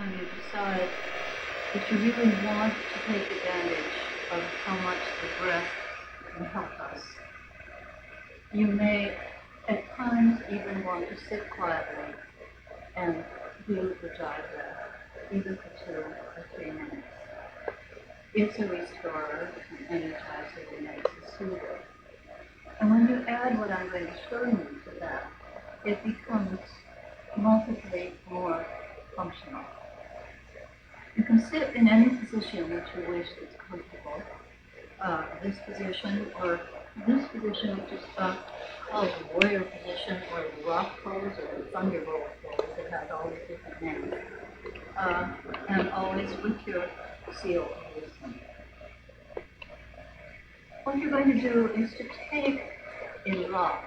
time you decide that you really want to take advantage of how much the breath can help us. You may at times even want to sit quietly and do the Jai breath, even for 2 or 3 minutes. It's a restorer, an energizer, and it's a soother. And when you add what I'm going to show you to that, it becomes multiply more functional. You can sit in any position that you wish that's comfortable. This position, or this position, which is called the warrior position, or the rock pose, or the thunderbolt pose. It has all these different names. And always with your seal of wisdom. What you're going to do is to take a rock.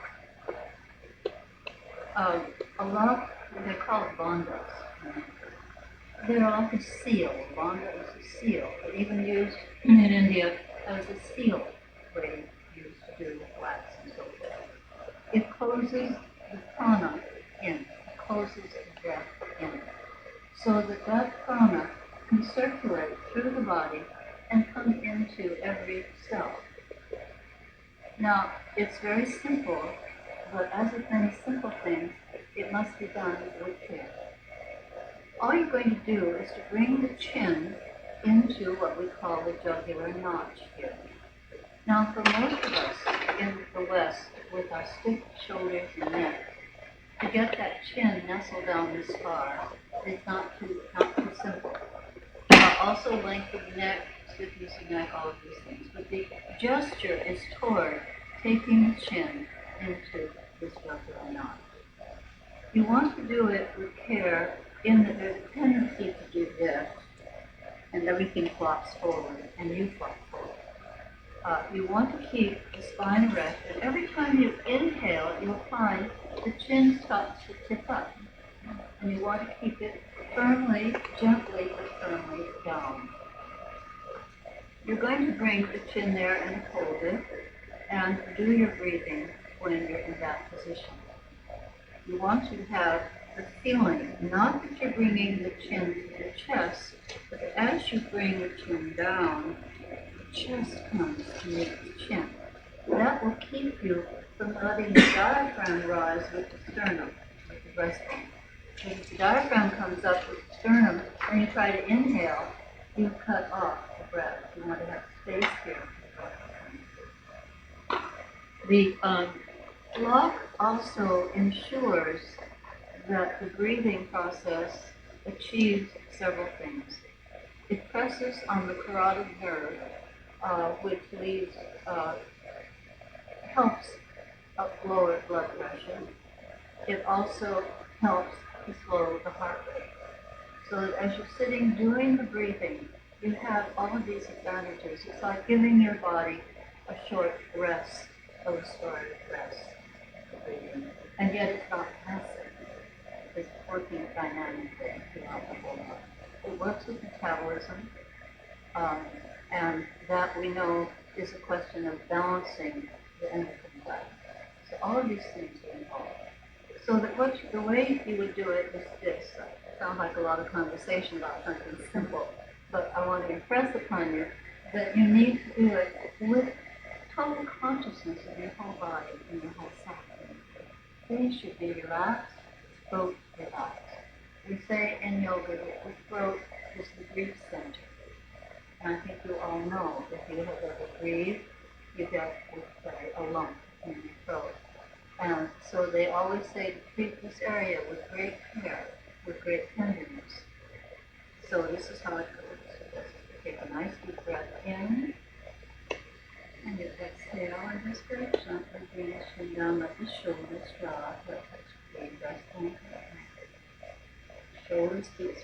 A rock, they call it bandas. They're like a seal. Banda is a seal, even used in India as a seal braid used to do wax and so forth. It closes the prana in, it closes the breath in, so that that prana can circulate through the body and come into every cell. Now, it's very simple, but as with many simple things, it must be done with care. All you're going to do is to bring the chin into what we call the jugular notch here. Now, for most of us in the West, with our stiff shoulders and neck, to get that chin nestled down this far is not too simple. Also, length of neck, stiffness of neck, all of these things. But the gesture is toward taking the chin into this jugular notch. You want to do it with care, in that there's a tendency to do this, and everything flops forward, and you flop forward. You want to keep the spine erect, and every time you inhale, you'll find the chin starts to tip up. And you want to keep it firmly, gently, but firmly down. You're going to bring the chin there and hold it, and do your breathing when you're in that position. You want to have the feeling, not that you're bringing the chin to the chest, but as you bring the chin down, the chest comes to meet the chin. That will keep you from letting the diaphragm rise with the sternum, with the breastbone. If the diaphragm comes up with the sternum and you try to inhale, you cut off the breath. You want to have space here. The block also ensures that the breathing process achieves several things. It presses on the carotid nerve, which helps lower blood pressure. It also helps to slow the heart rate. So that as you're sitting doing the breathing, you have all of these advantages. It's like giving your body a short rest, a restorative rest, the breathing. And yet it's not passive. It's working dynamically throughout the whole body. It works with metabolism, and that we know is a question of balancing the endocrine gland. So all of these things are involved. So that the way you would do it is this. Sounds like a lot of conversation about something simple, but I want to impress upon you that you need to do it with total consciousness of your whole body and your whole self. Face should be relaxed, throat relaxed. We say in yoga that the throat is the grief center. And I think you all know if you have ever breathed, you get a lump in your throat. And so they always say to treat this area with great care, with great tenderness. So this is how it goes. So just take a nice deep breath in, and you exhale, and just very gently bring the chin down, let the shoulders drop, let the breastbone. Shoulders keep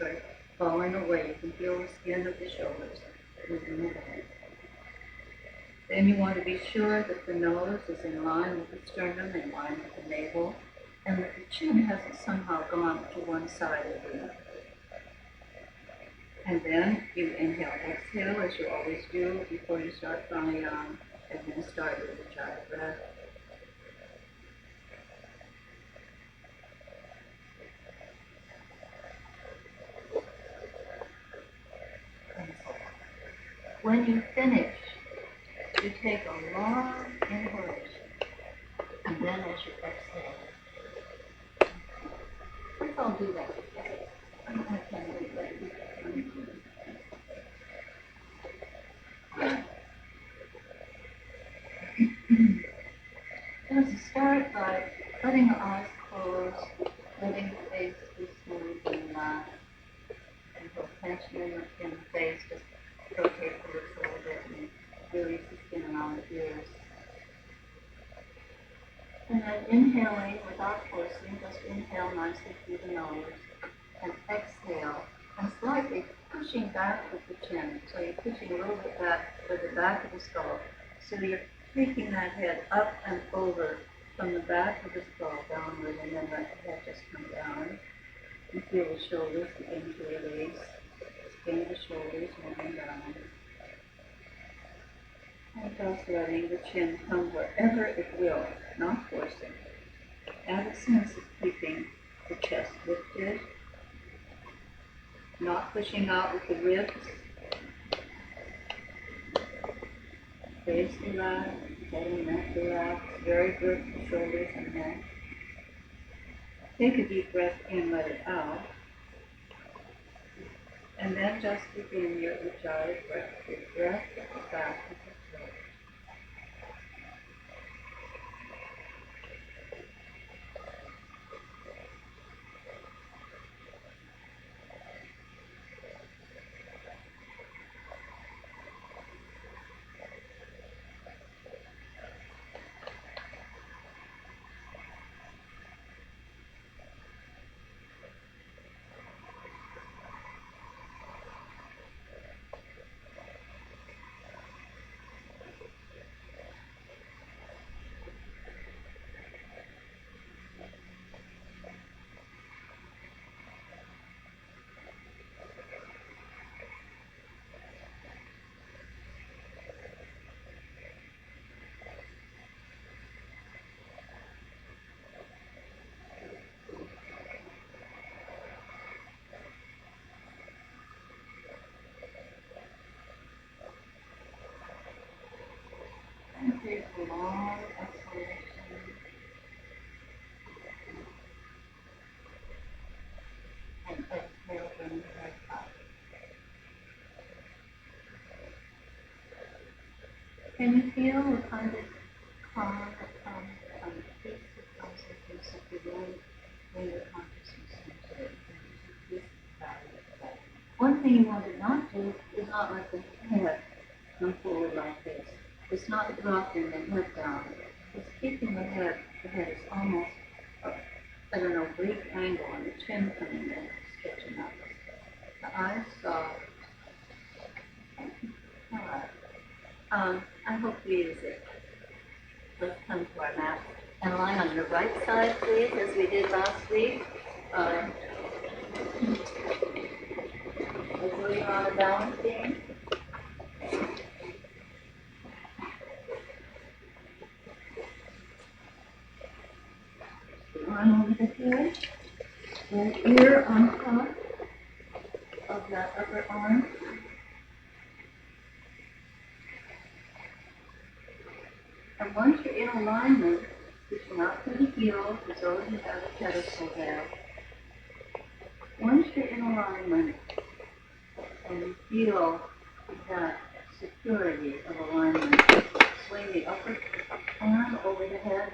falling away. You can feel the skin of the shoulders moving away. Then you want to be sure that the nose is in line with the sternum, in line with the navel, and that the chin hasn't somehow gone to one side or the other. And then you inhale, exhale, as you always do before you start pranayama, and then start with the Jai breath. when you finish, you take a long inhalation, and then as you exhale, let's all do that. I can't do that. Let's start by letting the eyes close, letting the face be smooth and relaxed. And put tension in the face, just rotate the lips a little bit and release the skin around the ears. And then inhaling without forcing, just inhale nicely through the nose and exhale and slightly pushing back with the chin. So you're pushing a little bit back with the back of the skull. So you're taking that head up and over from the back of the skull downward, and then let the head just come down. You feel the shoulders begin to release. Spin the shoulders moving down. And just letting the chin come wherever it will, not forcing. Have a sense of keeping the chest lifted, not pushing out with the ribs. Face relaxed, head and neck relaxed, very good for shoulders and neck. Take a deep breath in, let it out. And then just begin your ujjayi breath, your breath at the back of the throat. And take a long exhalation. And exhale, bring the head up. Can you feel the kind of calm that comes from the peace that comes with you simply bring your consciousness into it? And that. One thing you want to not do is not let the head come forward like this. It's not dropping the head down. It's keeping the head is almost, brief angle, and the chin coming in, stretching up. The eyes soft. All right. I hope you use it. Let's come to our mat. And lie on your right side, please, as we did last week. As though you're on a balance beam. Arm over the head, right ear on top of that upper arm. And once you're in alignment, reaching out to the heel as though you have a pedestal there. Once you're in alignment and you feel that security of alignment, swing the upper arm over the head.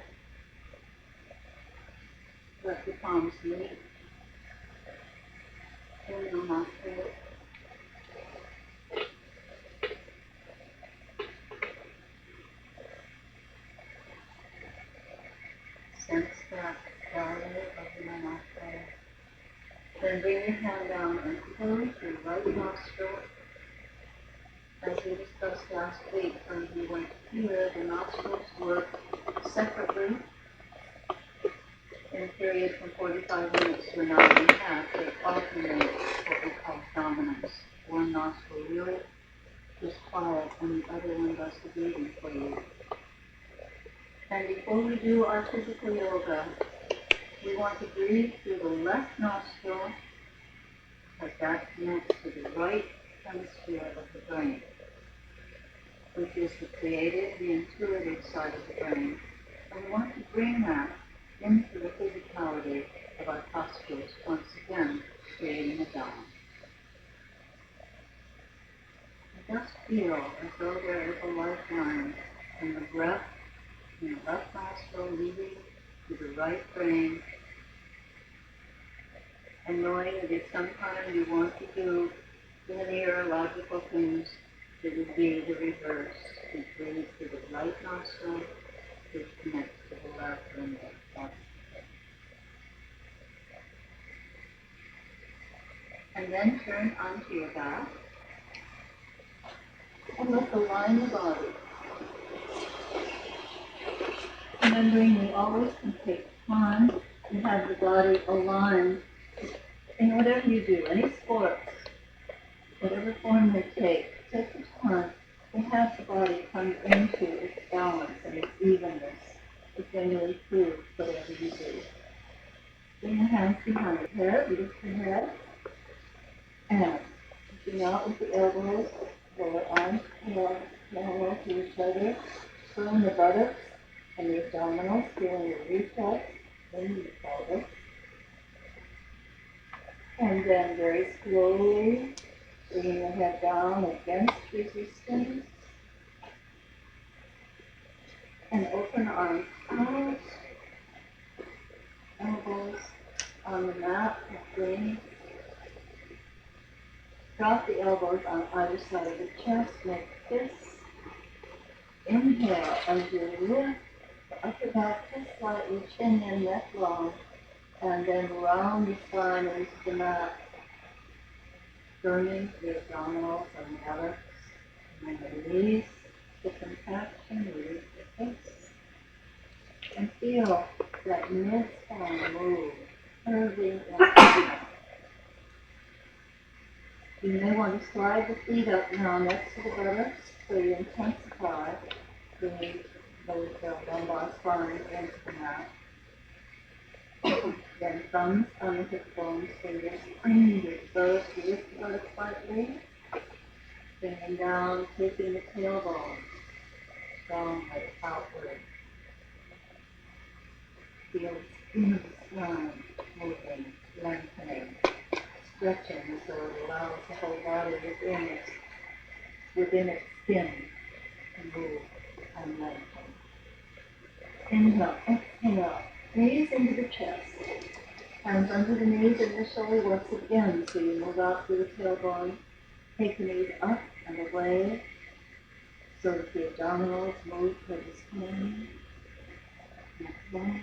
Let the palms meet. In the nostrils. Sense that valley of the nostrils. Then bring your hand down and close your right nostril. As we discussed last week, when we went here, the nostrils work separately. In a period from 45 minutes to an hour and a half, they alternate what we call dominance. One nostril really is quiet and the other one does the breathing for you. And before we do our physical yoga, we want to breathe through the left nostril, as that connects to the right hemisphere of the brain. which is the creative, the intuitive side of the brain. And we want to bring that into the physicality of our postures, once again, creating a balance. And just feel as though there is a lifeline from the breath in the left nostril leading to the right brain, and knowing that if sometimes you want to do linear, logical things, it would be the reverse. It breathes to the right nostril, which connects to the left and the left. And then turn onto your back, and let's align the body. Remembering we always can take time to have the body aligned in whatever you do, any sports, whatever form they take the time to have the body come into its balance and its evenness, which then will improve whatever you do. Bring your hands behind the head, lift your head, and reaching out with the elbows, lower arms parallel to each other, pulling the buttocks and the abdominals, feeling your reflex in the pelvis. And then very slowly, bringing the head down against resistance. And open arms out, elbows on the mat, bring. Drop the elbows on either side of the chest, make fists. Inhale as you lift the upper back just slightly, chin in, neck long, and then round the spine into the mat, turning the abdominals and the buttocks, and then release the contraction, release the hips, and feel that mid-spine move, curving and you may want to slide the feet up now next to the buttocks so you intensify bringing those lumbar spines into the mat. Then thumbs on the hip bones, fingers under both, lift the buttocks slightly, bringing down, taking the tailbone strongly outward. Feel the skin of the spine moving, lengthening, stretching so it allows the whole body within its skin to move and lengthen. Inhale, exhale, knees into the chest. Hands under the knees initially once again, so you move out through the tailbone. Take the knees up and away so that the abdominals move toward the spine. Next one.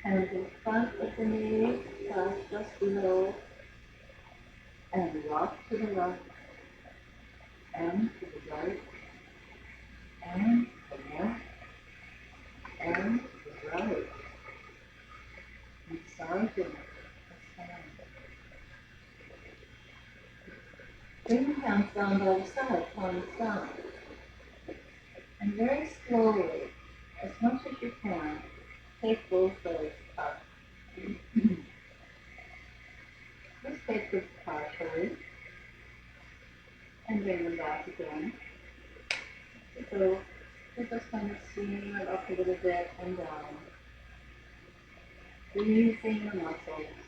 And in front of the knees, thighs just below, and rock to the left, and to the right, and to the left, and to the right. Massaging the spine. Bring the hands down by the side, palms down. And very slowly, as much as you can, take both legs up. Just take this partially and bring them back again. So we're just kind of seeing it up a little bit and down. Releasing the muscles.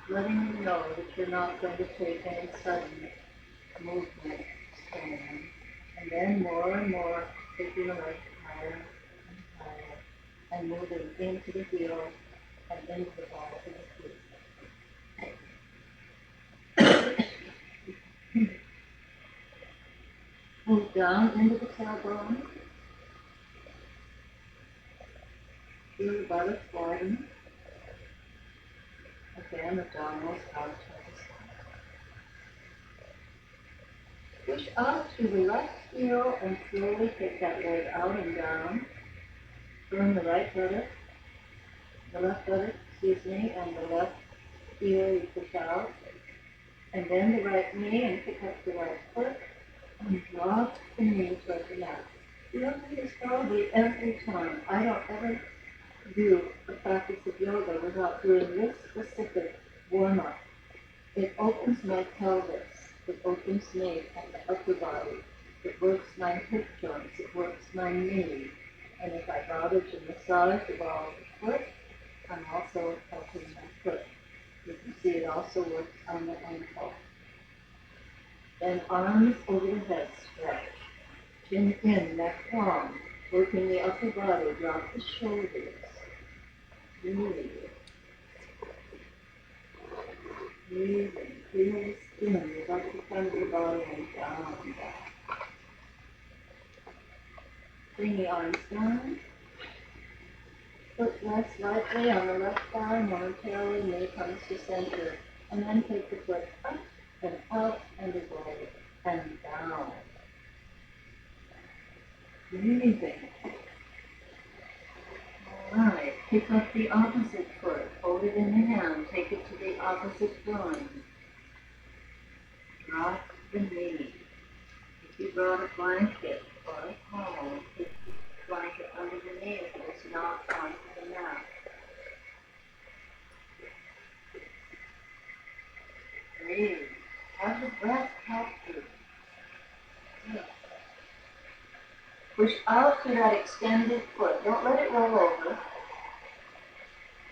Letting them know that you're not going to take any sudden movement, strain. And then more and more, taking the legs higher and higher, and moving into the heels and into the balls of the feet. Move down into the tailbone. Feel the buttocks widen. Again, abdominals out toward the side. Push out to the left heel and slowly take that leg out and down. Turn the right buttock, the left buttock, and the left heel you push out. And then the right knee and pick up the right foot and drop the knee toward the mat. You don't do this probably every time. I don't ever do the practice of yoga without doing this specific warm-up. It opens my pelvis. It opens me at the upper body. It works my hip joints. It works my knee. And if I bother to massage the ball of the foot, I'm also helping my foot. You can see it also works on the ankle. Then arms over the head stretch. Chin in, neck long. Working the upper body, drop the shoulders. Breathe. Breathing. Feel the skin above the front of your body and down. Bring the arms down. Foot rests lightly on the left thigh, momentarily knee comes to center. And then take the foot up and out and away and down. Breathing. Alright, pick up the opposite foot, hold it in the hand, take it to the opposite groin. Drop the knee. If you brought a blanket or a towel, put the blanket under the knee if it's not onto the mat. Breathe. Have the breath help you. Yeah. Push out to that extended foot. Don't let it roll over.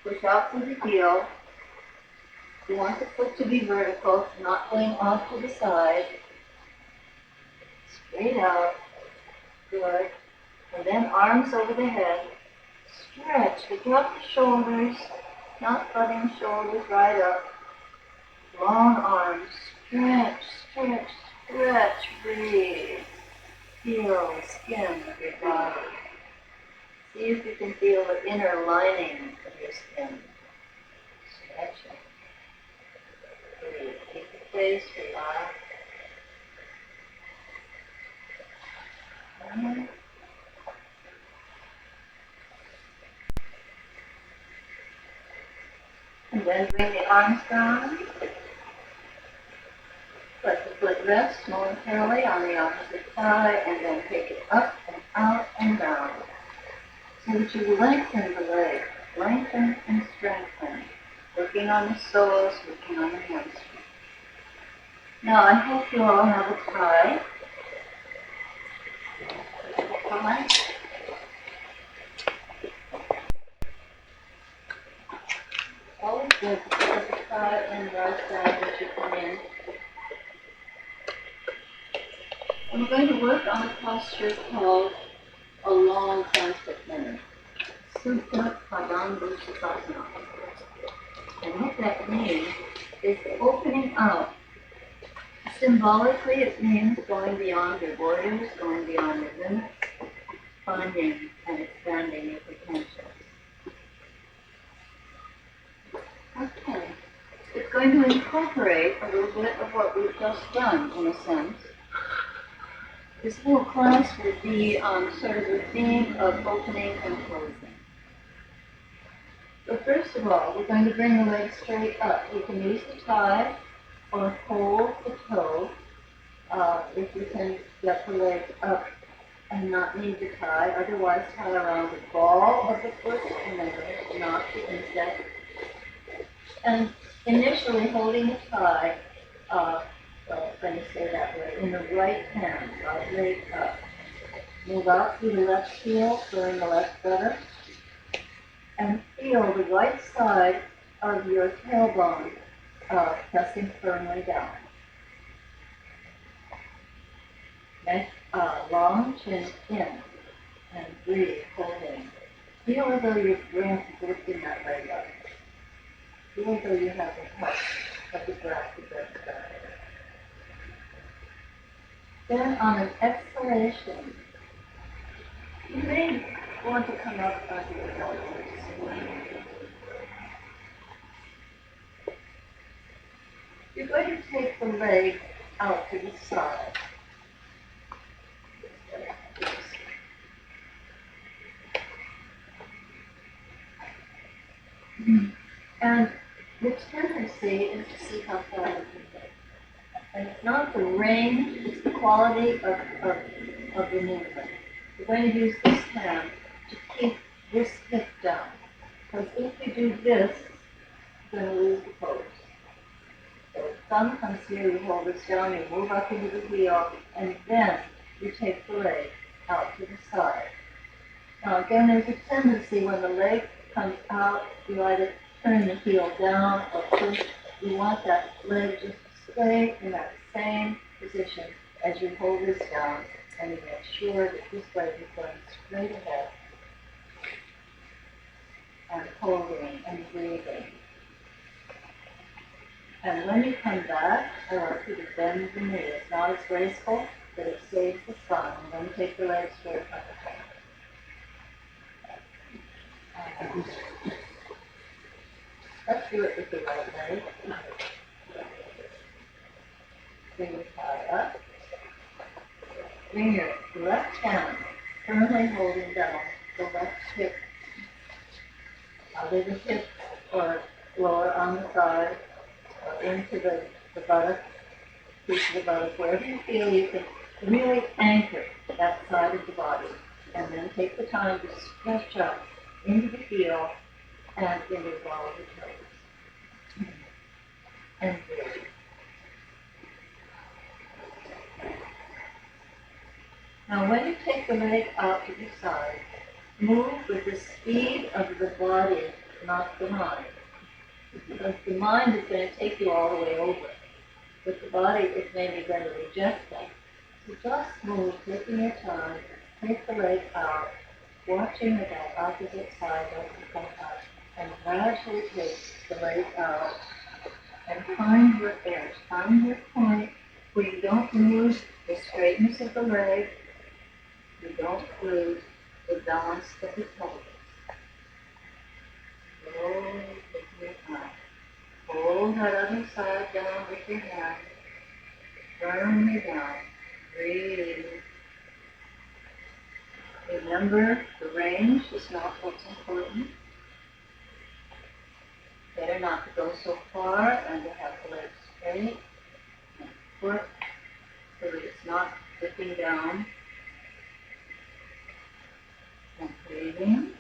Push out to the heel. You want the foot to be vertical, not going off to the side. Straight out. Good. And then arms over the head. Stretch. But drop the shoulders, not butting shoulders right up. Long arms. Stretch, stretch, stretch. Breathe. Feel the skin of your body. See if you can feel the inner lining of your skin. Stretch it. Breathe. Keep the face relaxed. And then bring the arms down. Let the foot rest momentarily on the opposite thigh, and then take it up and out and down. So that you lengthen the leg. Lengthen and strengthen. Working on the soles, working on the hamstring. Now I hope you all have a tie. Tie. Always good to put the tie and right side as you come in. And we're going to work on a posture called a long Sanskrit name, Supta Padangusthasana. And what that means is opening out. Symbolically, it means going beyond your borders, going beyond your limits, finding and expanding your potential. Okay. It's going to incorporate a little bit of what we've just done, in a sense. This whole class will be on sort of the theme of opening and closing. So first of all, we're going to bring the legs straight up. You can use the tie or hold the toe if you can get the legs up and not need the tie. Otherwise, tie around the ball of the foot and then not the inset. And initially holding the tie, let me say that way, in the right hand, right leg up. Move out through the left heel, filling the left buttocks, and feel the right side of your tailbone pressing firmly down. Next, long chin in, and breathe, holding. Feel as though you're lifting that leg up. Feel as though you have the help of the breath to breath back. Then on an exhalation, you may want to come up onto your elbows. You're going to take the leg out to the side. And the tendency is to see how far you can get. And it's not the range, it's the quality of the movement. We're going to use this hand to keep this hip down. Because if you do this, you're going to lose the pose. So the thumb comes here, you hold this down, you move up into the heel, and then you take the leg out to the side. Now again, there's a tendency when the leg comes out, you either turn the heel down or push. You want that leg just to stay in that same position as you hold this down, and you make sure that this leg is going straight ahead and holding and breathing. And when you come back, I want you to bend the knee. It's not as graceful, but it saves the spine. And then take the leg straight up. Let's do it with the right leg. Bring your thigh up. Bring your left hand firmly holding down the left hip. Either the hip or lower on the thigh or into the buttock, piece of the buttock, wherever you feel you can really anchor that side of the body. And then take the time to stretch up into the heel and into the ball of the toes. And breathe. Now when you take the leg out to the side, move with the speed of the body, not the mind. Because the mind is going to take you all the way over. But the body is maybe going to reject that. So just move, taking your time, take the leg out, watching that opposite side doesn't come up, and gradually take the leg out and find your edge, find your point where you don't lose the straightness of the leg, you don't lose the balance of the pelvis. Slowly taking your time. Hold that other side down with your hand, firmly down. Breathe. Remember, the range is not what's important. Better not to go so far and to have the legs straight and foot so that it's not dipping down. And breathing.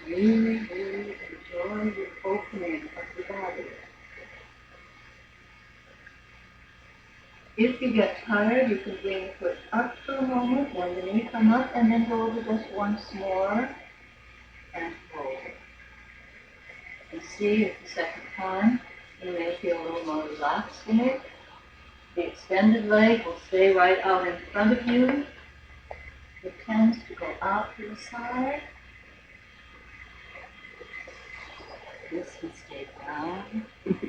Really, really enjoy the opening of the body. If you get tired, you can bring the foot up for a moment, then the knee come up, and then hold it just once more, and hold. And see if the second time you may feel a little more relaxed in it. The extended leg will stay right out in front of you. It tends to go out to the side. This can stay down. Okay.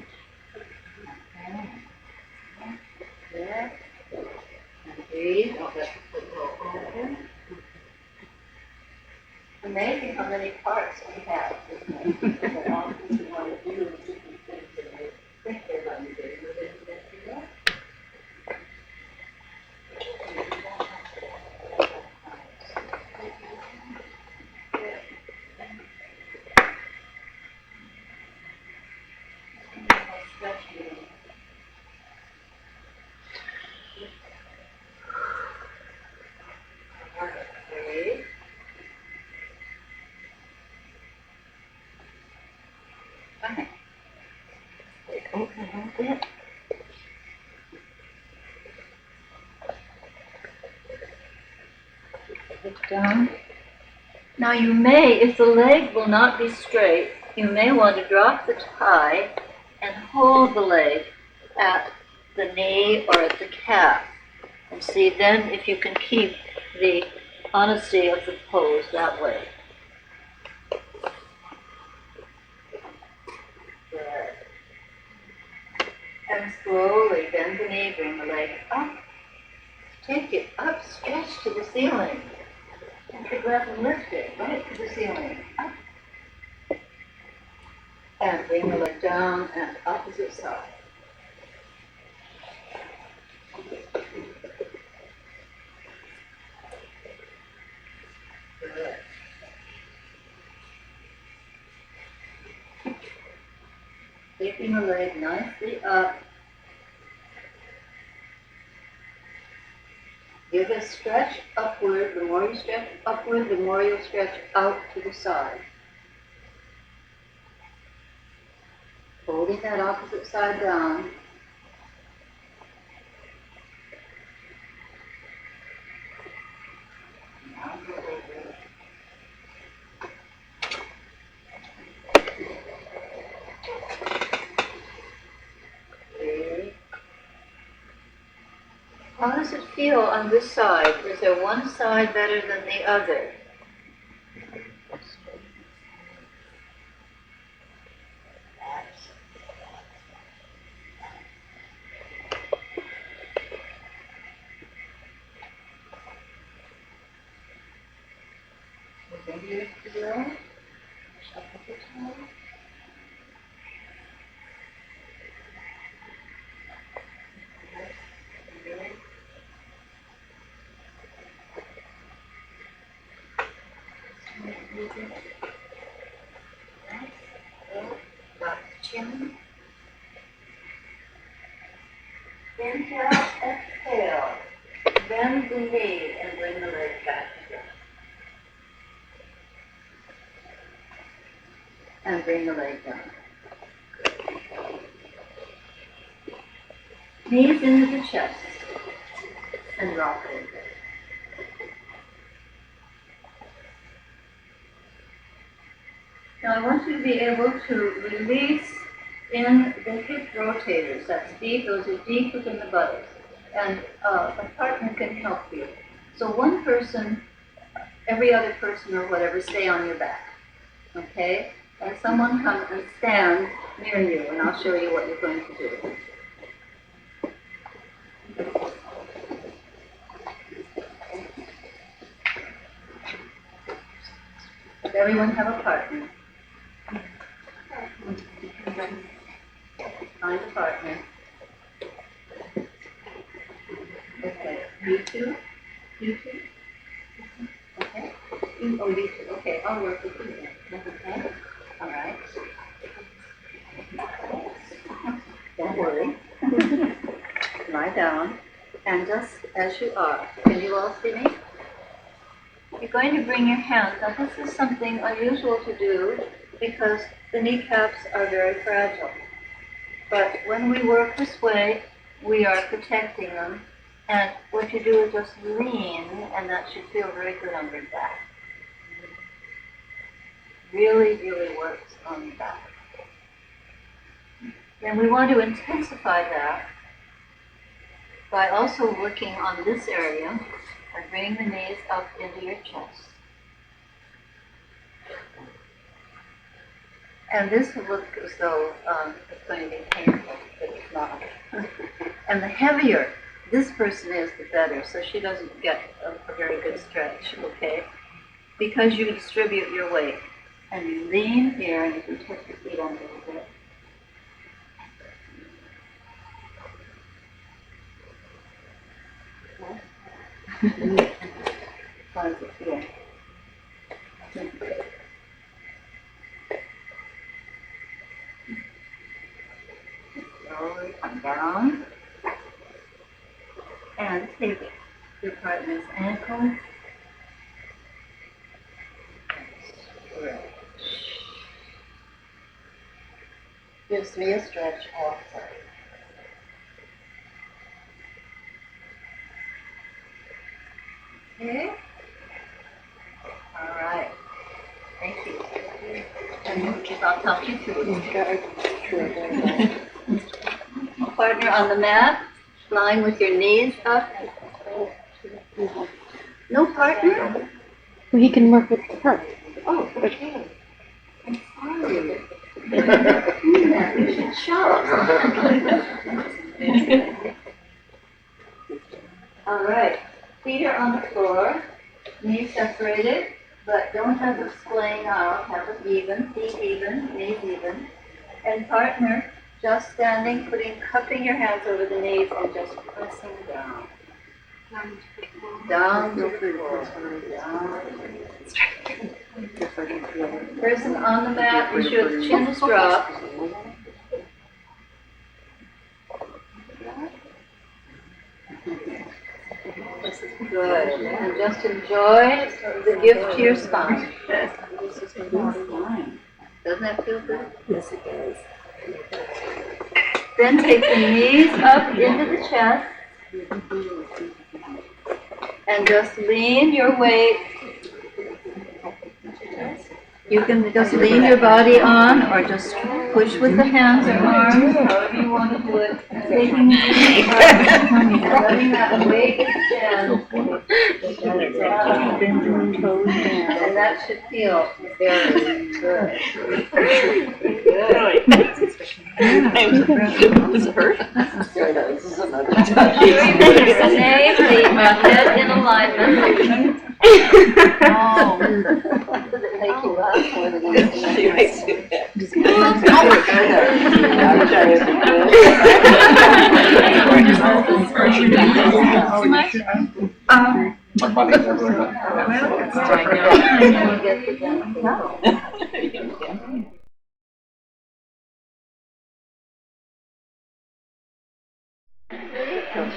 There. And breathe. Don't let the foot go over. Amazing how many parts we have, isn't it? But all things you want to do is different things that you think they're going to do, but then you get to that. Down. Now you may, if the leg will not be straight, you may want to drop the tie and hold the leg at the knee or at the calf. And see then if you can keep the honesty of the pose that way. Good. And slowly bend the knee, bring the leg up. Take it up, stretch to the ceiling. Take the breath and lift it right to the ceiling. Up. And bring the leg down and opposite side. Good. Taking the leg nicely up. Give a stretch upward. The more you stretch upward, the more you'll stretch out to the side. Holding that opposite side down. Now go over. Okay. How does it feel on this side? Is there one side better than the other? Chin. Inhale, exhale. Bend the knee and bring the leg back again. And bring the leg down. Knees into the chest. And rock it a bit. Now I want you to be able to release in the hip rotators. That's deep, those are deep within the buttocks. And a partner can help you. So one person, every other person or whatever, stay on your back. Okay? And someone come and stand near you, and I'll show you what you're going to do. Does everyone have a partner? Find a partner. Okay. You two? You two? Okay. You two. Okay, I'll work with you then. Okay? All right. Don't worry. Lie down. And just as you are. Can you all see me? You're going to bring your hands. Now this is something unusual to do because the kneecaps are very fragile. But when we work this way, we are protecting them. And what you do is just lean, and that should feel very good on your back. Really, really works on the back. And we want to intensify that by also working on this area by bringing the knees up into your chest. And this will look as though it's going to be painful, but it's not. And the heavier this person is, the better, so she doesn't get a very good stretch, okay? Because you distribute your weight. And you lean here, and you can tuck your feet under a little bit. How does it feel? Slowly come down. And take your partner's ankle. Stretch. Gives me a stretch also. Okay? All right. Thank you. And I'll talk you through it. Partner on the mat, lying with your knees up. No partner? Well, he can work with her. Oh, okay. I'm sorry. You should shout. All right. Feet are on the floor, knees separated, but don't have them splaying out. Have them even, feet even, knees even. And partner, just standing, cupping your hands over the knees and just pressing down. Down to the floor. Down. Person on the mat, be sure the chin is dropped. Good. And just enjoy the gift to your spine. Doesn't that feel good? Yes, it does. Then take the knees up into the chest. And just lean your weight. You can just lean your body on or just push with the hands or arms, however you want to do it. Taking letting that weight extend. And that should feel very good. Does it hurt? Stay the head in alignment. Make you laugh more than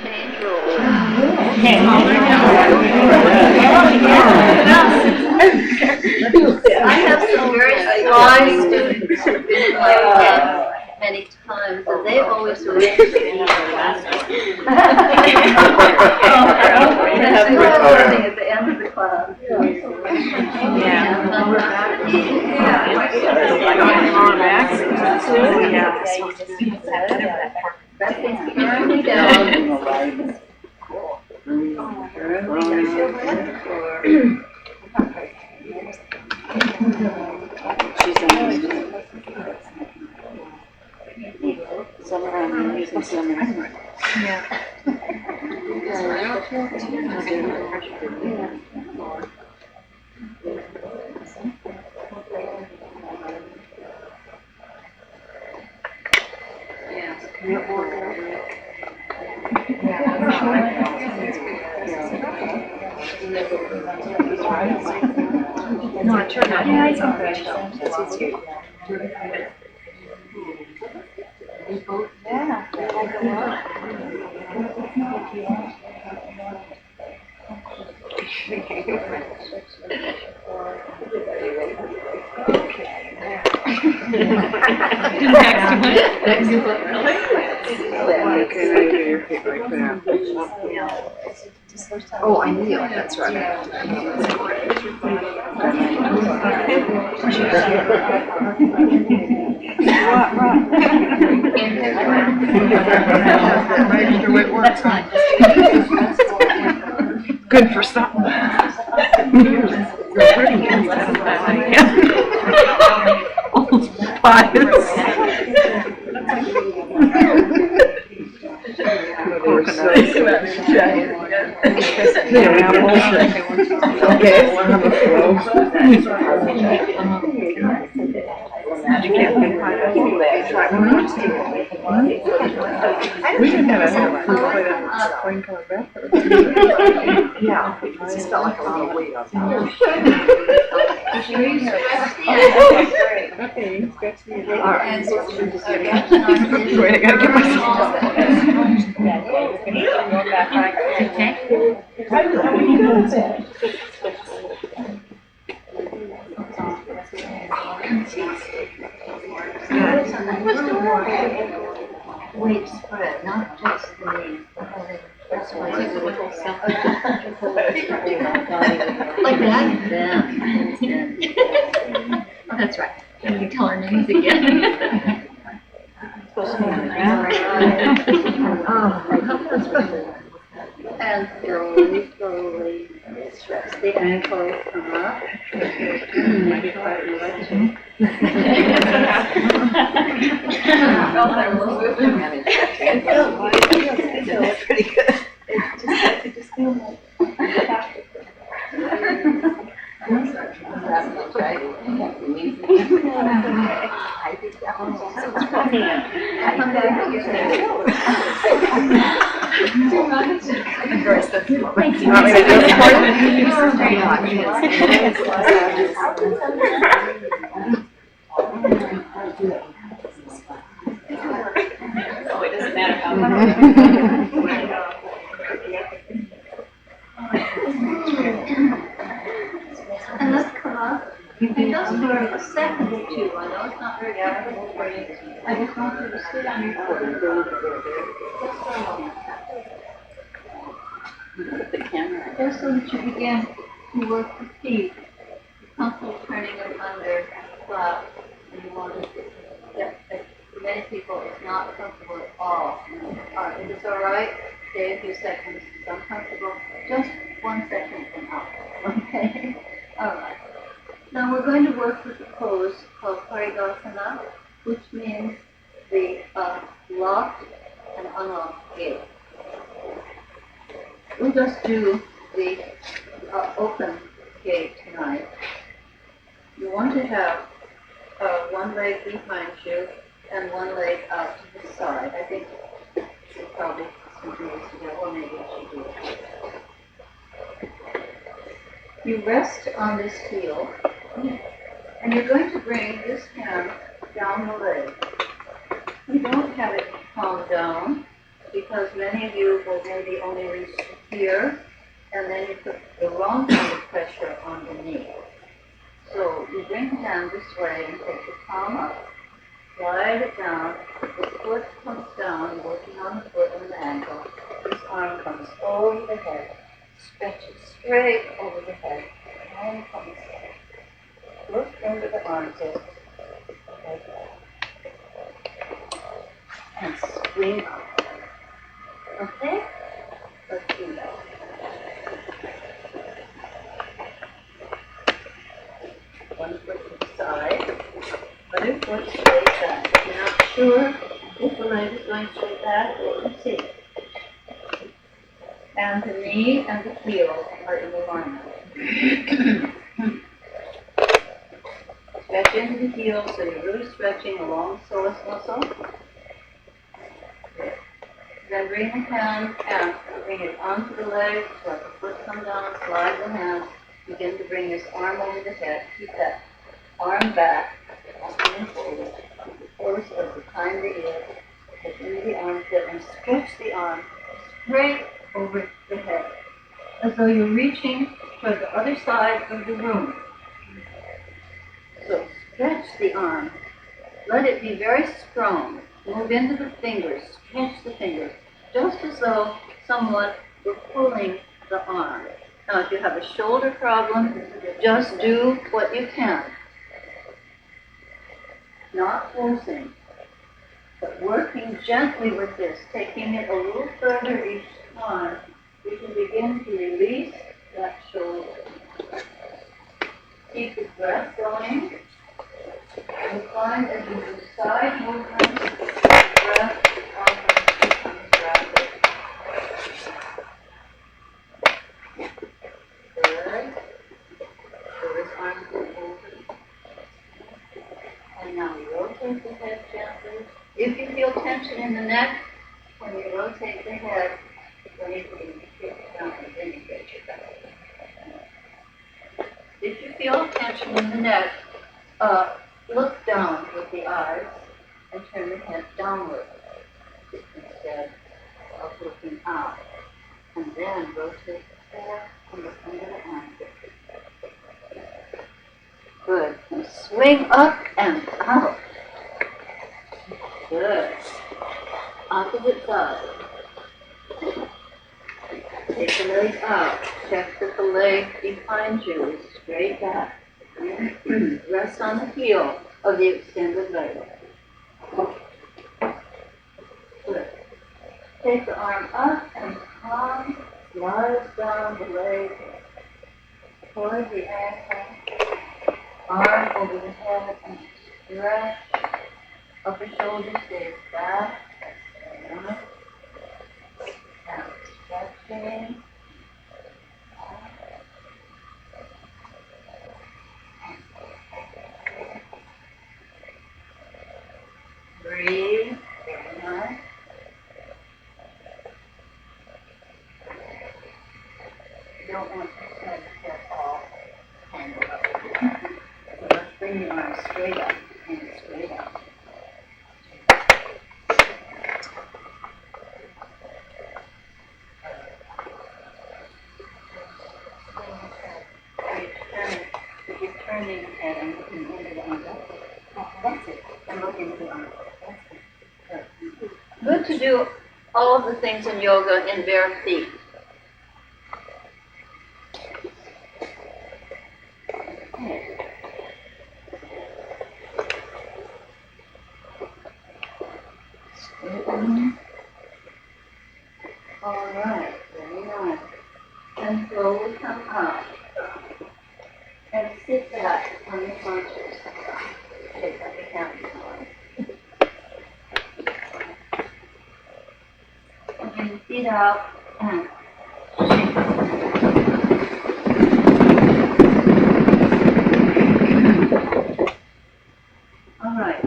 change rules. I have some very sly students who've been in my class many times, and they always arrange to be the last one. And so I'm learning at the end of the class. Pressing firmly down. No, I turned out. Yeah, it's okay. Oh, I knew it. That's right. That's fine. Good for something. We didn't have a spring color bathroom. Yeah, it just felt like a lot of weight on top. Okay, stretch the arms. Wait, I gotta get myself up. Weight spread, not just the knees, but that's why it's a little like that, then. Oh, that's right. You can tell our names again. And slowly stretch the ankles, come up. Maybe quite relaxing. It's pretty good. It just feels like It doesn't matter how And let's come up. And just for a second or two. I know it's not very comfortable for you. I just want you to sit on your foot. Just for a moment. Put the camera. Just so that you begin to work the feet. You're comfortable turning them under flat. And you want to get, for many people, it's not comfortable at all. If it's all right, stay a few seconds. It's uncomfortable. Just 1 second and up. Okay? All right. Now we're going to work with the pose called Parigasana, which means the locked and unlocked gait. We'll just do the open gait tonight. You want to have one leg behind you and one leg out to the side. I think you should probably do this together, or maybe I should do it. You rest on this heel, and you're going to bring this hand down the leg. You don't have it palm down, because many of you will maybe only reach here, and then you put the wrong kind of pressure on the knee. So you bring the hand this way and take the palm up, slide it down, the foot comes down, working on the foot and the ankle. This arm comes over the head, stretches straight over the head, and comes look into the armpit, like that, and swing up. Okay? Let's do that. One foot to the side, other foot straight back. If you're not sure if the leg is going straight back, let me see. And the knee and the heel are in alignment. Stretch into the heel so you're really stretching a long psoas muscle. Good. Then bring the hand and bring it onto the leg, so let the foot come down, slide the hand, begin to bring this arm over the head, keep that arm back, and forward. The force of behind the ear, get into the armpit and stretch the arm straight over the head, as though you're reaching toward the other side of the room. So stretch the arm, let it be very strong. Move into the fingers, stretch the fingers, just as though someone were pulling the arm. Now, if you have a shoulder problem, just do what you can. Not forcing, but working gently with this, taking it a little further each time. We can begin to release that shoulder. Keep the breath going. You'll find as you do side movements, the breath often becomes rapid. Good. So this arm goes over. And now rotate the head gently. If you feel tension in the neck, when you rotate the head, then you can kick it down and then you get your back. If you feel tension in the neck, look down with the eyes and turn the head downward instead of looking out. And then rotate the head and look under the armpit. Good. And swing up and out. Good. Opposite side. Take the leg out. Check that the leg behind you is straight back. Rest on the heel of the extended leg. Good. Take the arm up and palm slides down the leg toward the ankle. Arm over the head and stretch. Upper shoulder stays back. And stretching. Breathe. Very nice. You don't want to let the head all tangled up. So let's bring the arms straight up and straight up. Good to do all of the things in yoga in bare feet. Okay. All right, very nice. And slowly come up and sit back on the haunches. Take out the camera. And bring the feet out and shake. All right.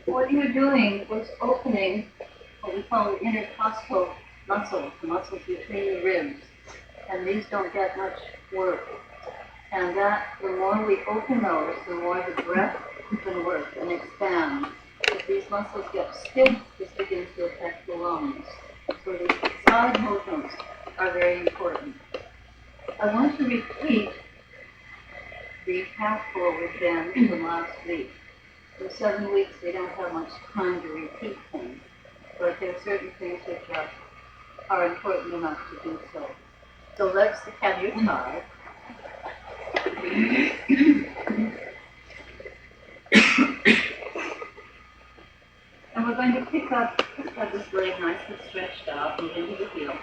What you're doing was opening what we call the intercostal muscles, the muscles between the ribs. And these don't get much work. And that, the more we open those, the more the breath can work and expand. If these muscles get stiff, this begins to affect the lungs. So these side movements are very important. I want to repeat the half forward bend from last week. In 7 weeks, we don't have much time to repeat things, but there are certain things which are important enough to do so. So let's have your tie. And we're going to pick up, let's have this leg nicely stretched out, move into the heel,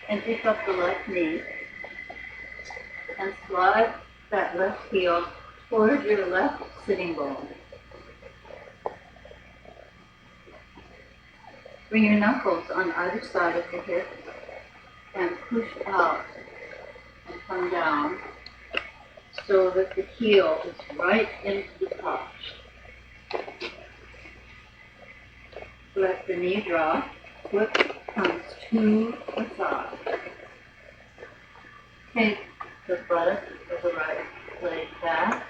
and pick up the left knee, and slide that left heel toward your left sitting bone. Bring your knuckles on either side of the hip, and push out, and come down, so that the heel is right into the touch. Let the knee drop, foot comes to the side. Take the butt of the right leg back.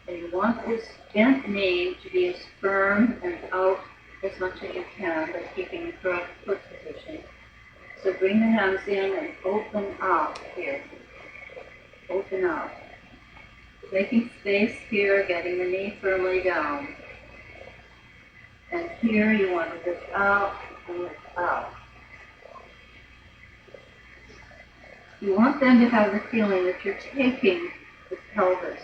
And you want this bent knee to be as firm and out as much as you can by keeping the correct foot position. So bring the hands in and open out here. Open out. Making space here, getting the knee firmly down. And here you want to lift out and lift out. You want then to have the feeling that you're taking the pelvis.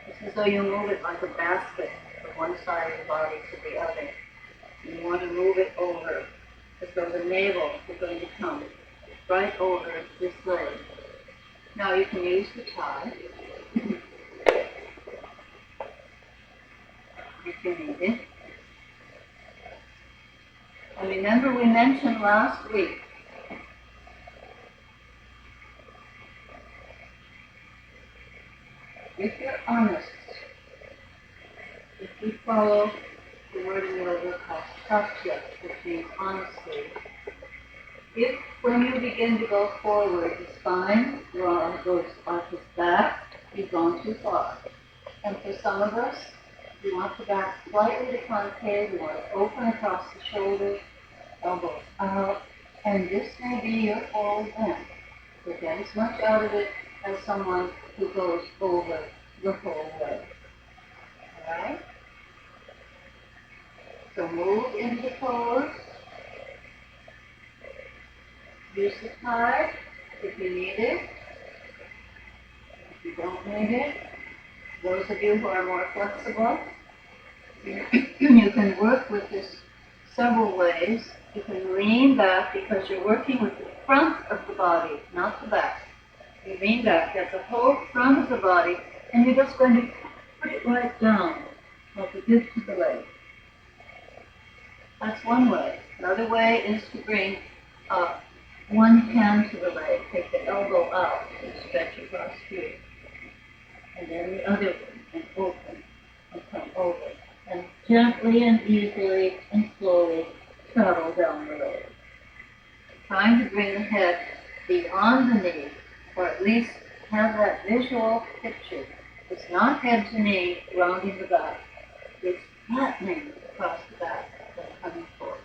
It's as though you move it like a basket from one side of the body to the other. And you want to move it over as though the navel is going to come right over this leg. Now you can use the tie if you need it. And remember, we mentioned last week if you're honest, if you follow the word in yoga called satya, which means honesty, if when you begin to go forward, the spine goes off its back, you've gone too far. And for some of us, you want the back slightly to concave, you want to open across the shoulders, elbows out, and this may be your forward bend. So get as much out of it as someone who goes over the whole way. Alright? So move into the pose. Use the tie if you need it. If you don't need it, those of you who are more flexible, you can work with this several ways. You can lean back because you're working with the front of the body, not the back. You lean back, get the whole front of the body, and you're just going to put it right down, like a gift to the leg. That's one way. Another way is to bring one hand to the leg, take the elbow out and stretch across here. And then the other one, and open, and come over. And gently and easily and slowly travel down the leg. Trying to bring the head beyond the knee, or at least have that visual picture. It's not head to knee, rounding the back. It's flattening across the back and coming forward.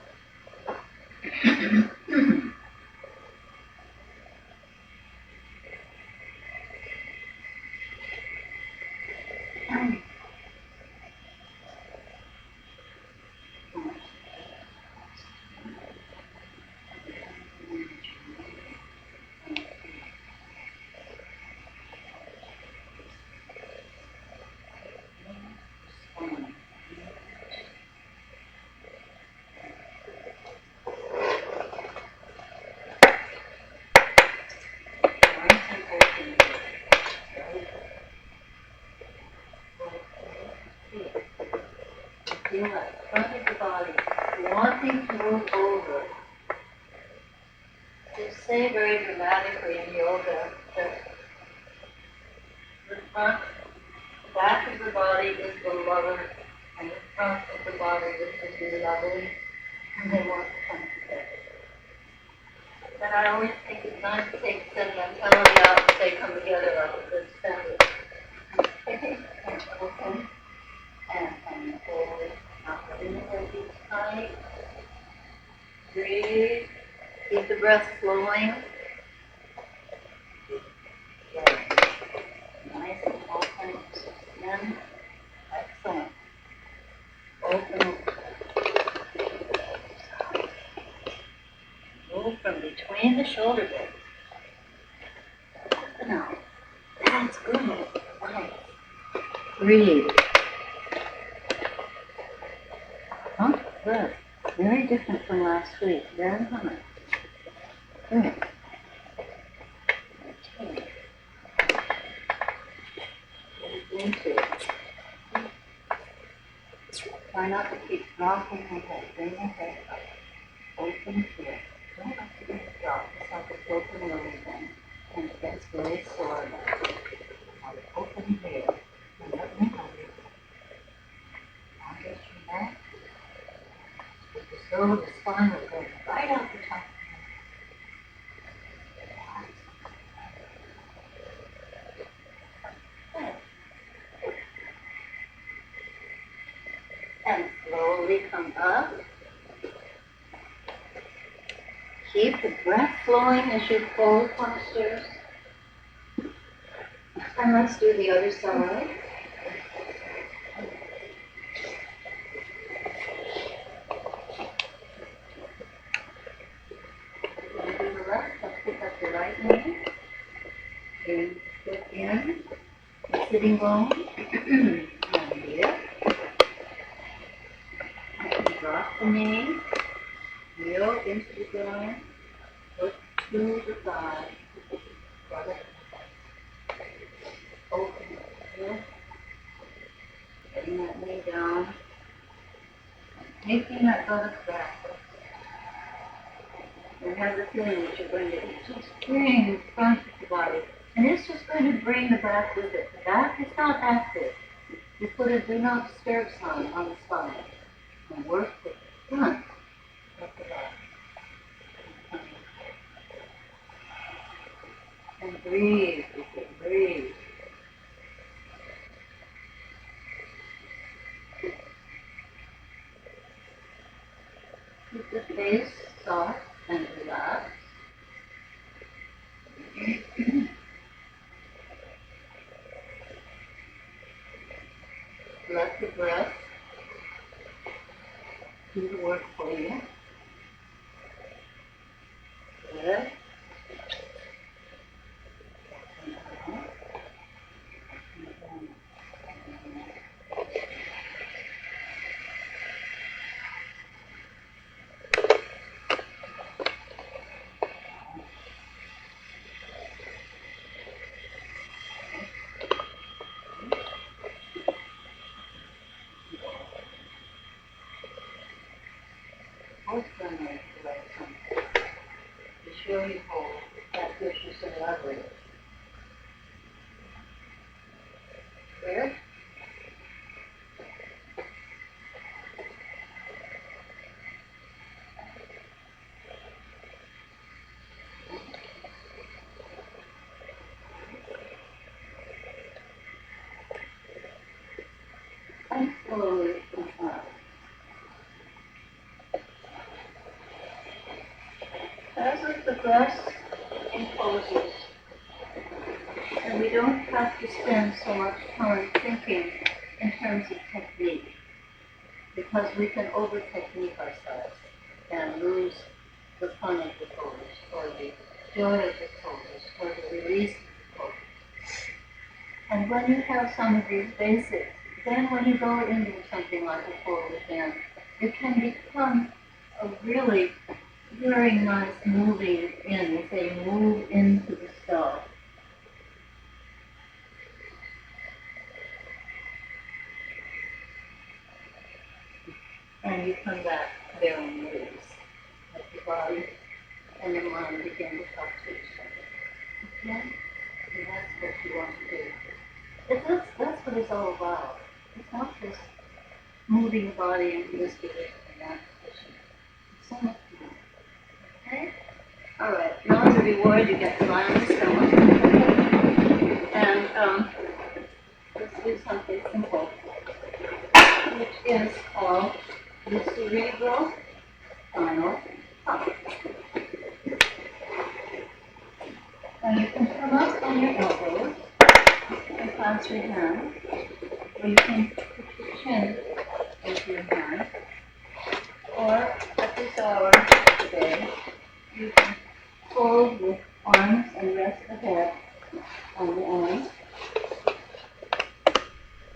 going to move over. They say very dramatically in yoga that the front, back of the body is the lover, and the front of the body is the lovely, and they want to come together. But I always think it's nice to take sentimentality out and say come together like a good family. Okay, and open, and forward, out in the deep tight. Breathe. Keep the breath flowing. Good. Nice and open. In. Excellent. Open. Move from between the shoulder blades. Open out. That's good. Nice. Breathe. Oh, good. Very different from last week. Very nice. Good. Okay. Move into it. Try not to keep dropping the head. Bring the head up. Open here. Don't have to drop. It's like a broken lily thing. And it gets very sore now. Now open here. And let me help you. Now get your neck. So the spine will go right out the top. And slowly come up. Keep the breath flowing as you fold postures. And let's do the other side. And do the left. Let's pick up the right knee. And put in the sitting bone. And here. And drop the knee. Heel into the ground. Look to the thigh. Got it. Open here. Getting that knee down. Taking that buttock back. And have the feeling that you're going to just bring the front of the body. And it's just going to bring the back with it. The back is not active. You put a do not disturb sign on the spine. And work the front of the body. And breathe with it. Breathe. Keep the face soft and relaxed. Let the breath do the work for you. Good. Hold firmly to the right side. Be sure you hold. That gives you some leverage. Clear? And slowly come up. As we progress in poses, and we don't have to spend so much time thinking in terms of technique, because we can over-technique ourselves and lose the fun of the pose, or the joy of the pose, or the release of the pose. And when you have some of these basics, then when you go into something like a forward bend, it can become a really very nice moving in. We say move into the self. And you come back very loose. body and the mind begin to talk to each other. Okay? And that's what you want to do. That's what it's all about. It's not just moving the body into this position and that position. It's so much more. Okay? Alright, now as a reward you get to lie on the stomach. And let's do something simple, which is called the cerebral spinal pump. Now you can come up on your elbows and clasp your hands, or you can put your chin into your hand, or at this hour of the day, you can fold the arms and rest the head on the arms.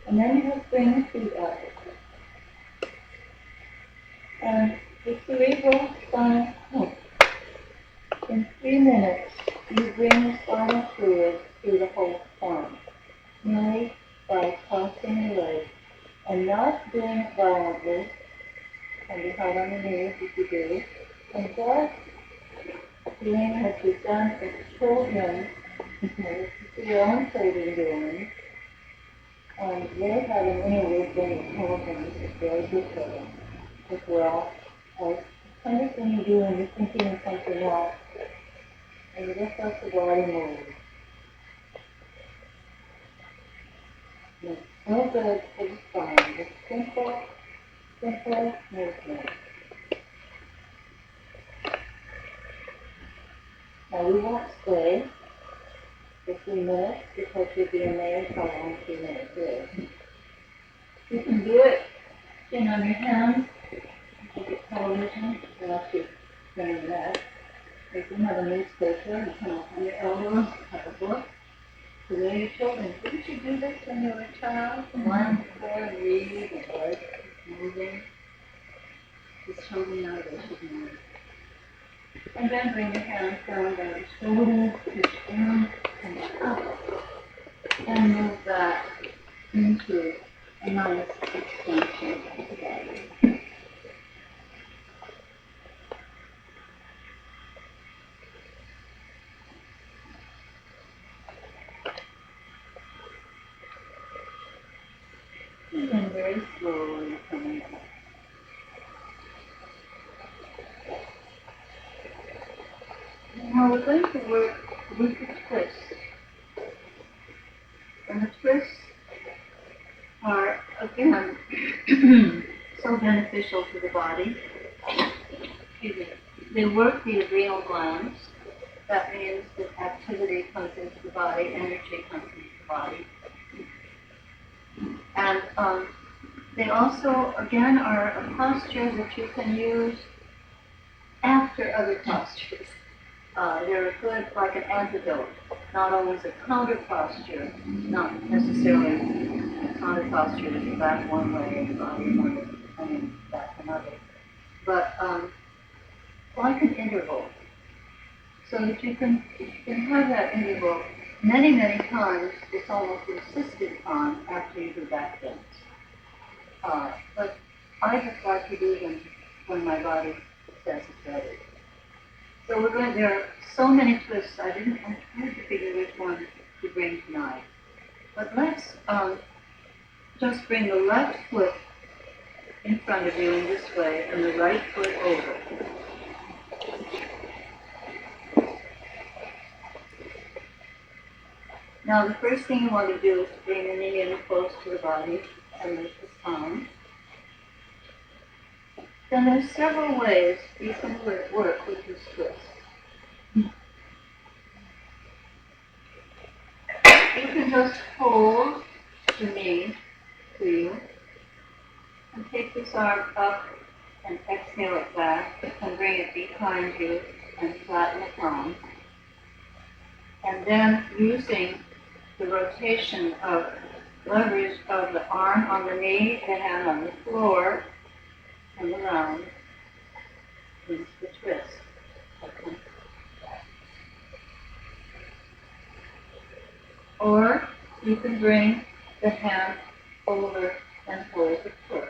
And then you just bring the feet up. And the cerebral spinal pump. In 3 minutes, you bring the spinal fluid through the whole form, merely by crossing your legs and not doing it violently, and be hard on the knees if you do, and just doing what you've done as children, your own children doing, and they have an inner wisdom of intelligence that's very good for them, as well as the kind of thing you do when you're thinking of something else, and you just let the body move. And it's so good for the spine. It's simple movement. Now we won't stay for 3 minutes because you'll be amazed how long 3 minutes is. You can do it sitting on your hands, look at television, unless you're doing that. You can have a newspaper, you can open your elbows, have a book. So there your children, didn't you do this when you were a child? Lie on the floor and read and work, moving. Just children now they should move. And then bring your hands down by the shoulders, push down and up. And move that into a nice extension of the body. And then very slowly coming up. Now we're going to work with the twists. And the twists are, again, so beneficial to the body. Excuse me. They work the adrenal glands. That means that activity comes into the body, energy comes into the body. And they also, again, are a posture that you can use after other postures. They're good like an antidote, not always a counter posture, not necessarily a counter posture is the back one way and the body another, back another, but like an interval, so that you can have that interval many, many times. It's almost insisted on after you do back bends. But I just like to do them when my body says it's ready. So there are so many twists, I tried to figure which one to bring tonight. But let's just bring the left foot in front of you in this way and the right foot over. Now the first thing you want to do is to bring the knee in close to the body and lift the spine. Then there's several ways you can work with this twist. You can just hold the knee to you and take this arm up and exhale it back and bring it behind you and flatten the palm. And then using the rotation of leverage of the arm on the knee, the hand on the floor, and around is the twist. Okay. Or you can bring the hand over and hold the foot.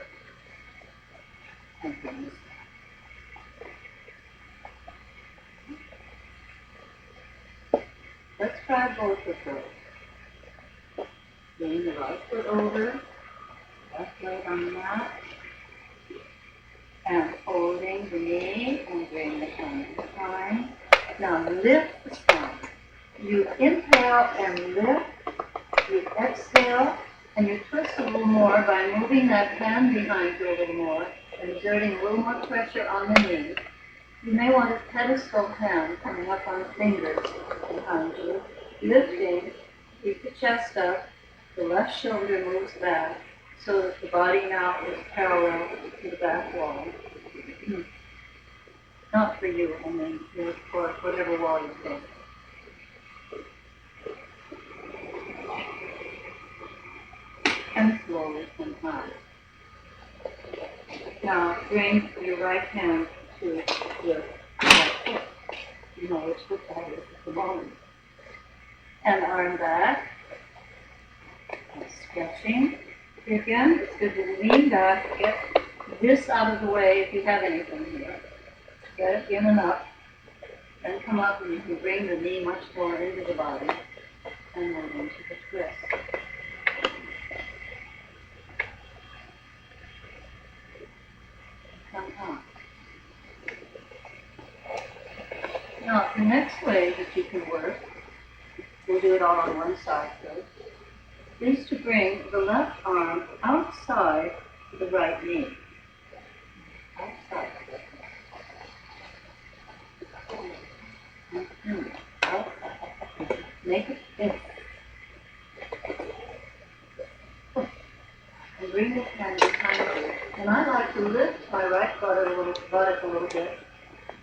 And bring this back. both of those. Bring the right foot over, left leg on the mat, and holding the knee and bring the hand behind. Now lift the spine. You inhale and lift. You exhale and you twist a little more by moving that hand behind you a little more and exerting a little more pressure on the knee. You may want a pedestal hand coming up on the fingers behind you. Lifting, keep the chest up, the left shoulder moves back so that the body now is parallel to the back wall. Not for you, I mean, for whatever wall you take. And slowly come high. Now bring your right hand to your right foot. You know which foot that is at the moment. And arm back. And stretching. Again, it's good to lean back, get this out of the way if you have anything here. Get it in and up. Then come up and you can bring the knee much more into the body and then into the twist. Come on. Now, the next way that you can work, we'll do it all on one side first, is to bring the left arm outside the right knee. Outside. Outside. Make it fist. And bring the hand behind you. And I like to lift my right buttock a little bit,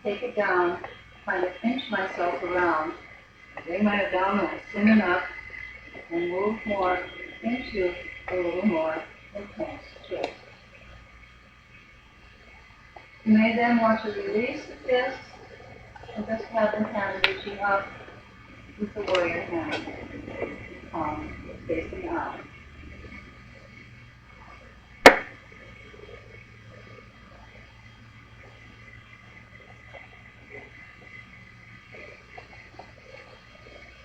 take it down, kind of pinch myself around, bring my abdominals in and up, and move more into a little more intense twist. You may then want to release the fist and just have the hand reaching up with the warrior hand, palm facing out.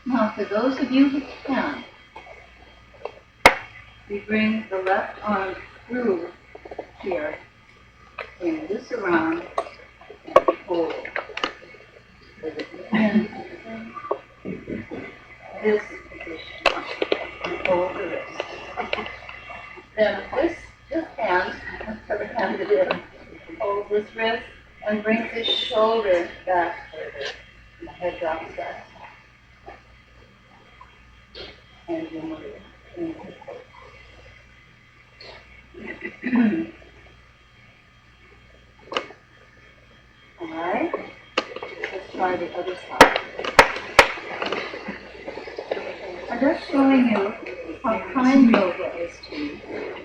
Now, for those of you who can, we bring the left arm through here, bring this around, and hold. And this position, and hold the wrist. Then this hand, whatever hand it is, hold this wrist and bring this shoulder back further. And the head drops back. And you move. All right. Let's try the other side. I'm just showing you how kind yoga is to you.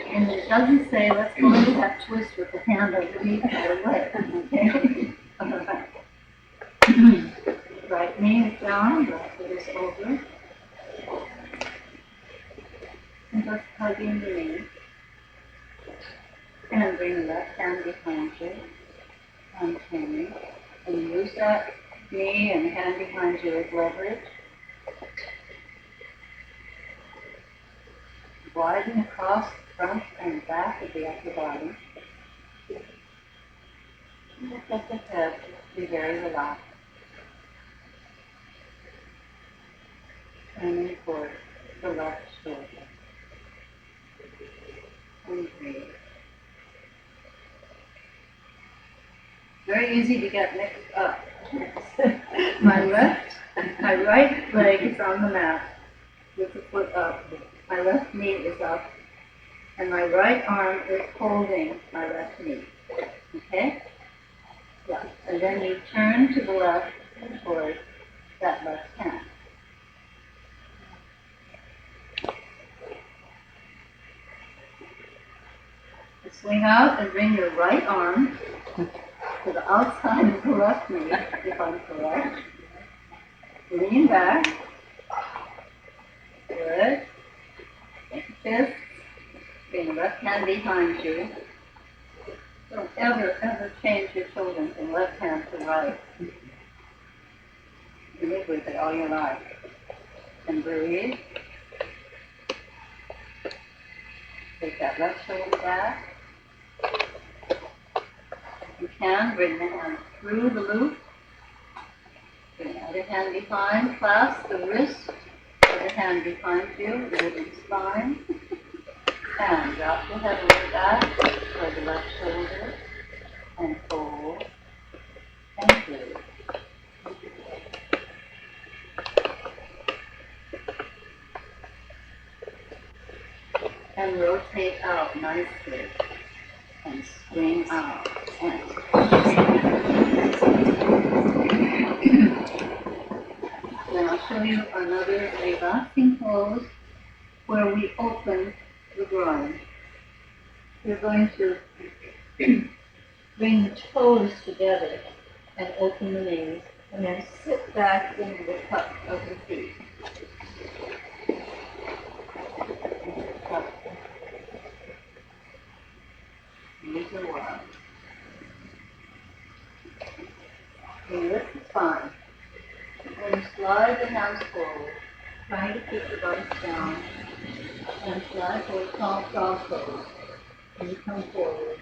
And it doesn't say, let's go into that twist with the hand underneath the leg. Okay? All right. Right knee is down, left foot is over. And just hugging the knee. And bring the left hand behind you. Untangling. And use that knee and hand behind you as leverage. Widen across the front and back of the upper body. And just let the head be very relaxed. Turning towards the left shoulder. And breathe. Very easy to get mixed up. My right leg is on the mat with the foot up. My left knee is up. And my right arm is holding my left knee. Okay? Yeah. And then you turn to the left towards that left hand. Swing out and bring your right arm to the outside of the left knee, if I'm correct. Lean back. Good. Take a fist. Bring the left hand behind you. Don't ever change your shoulder from left hand to right. You live with it all your life. And breathe. Take that left shoulder back. If you can, bring the hand through the loop. Bring the other hand behind. Clasp the wrist. Other hand behind you. Living spine. And drop the head a little back toward the left shoulder. And fold. And breathe. And rotate out nicely. And swing out. And then I'll show you another relaxing pose where we open the groin. We're going to bring the toes together and open the knees, and then sit back into the cup of the feet. Knees are wide. You lift the spine. And slide the hands forward, trying to keep the body down. And slide forward, tall frog pose. And you come forward.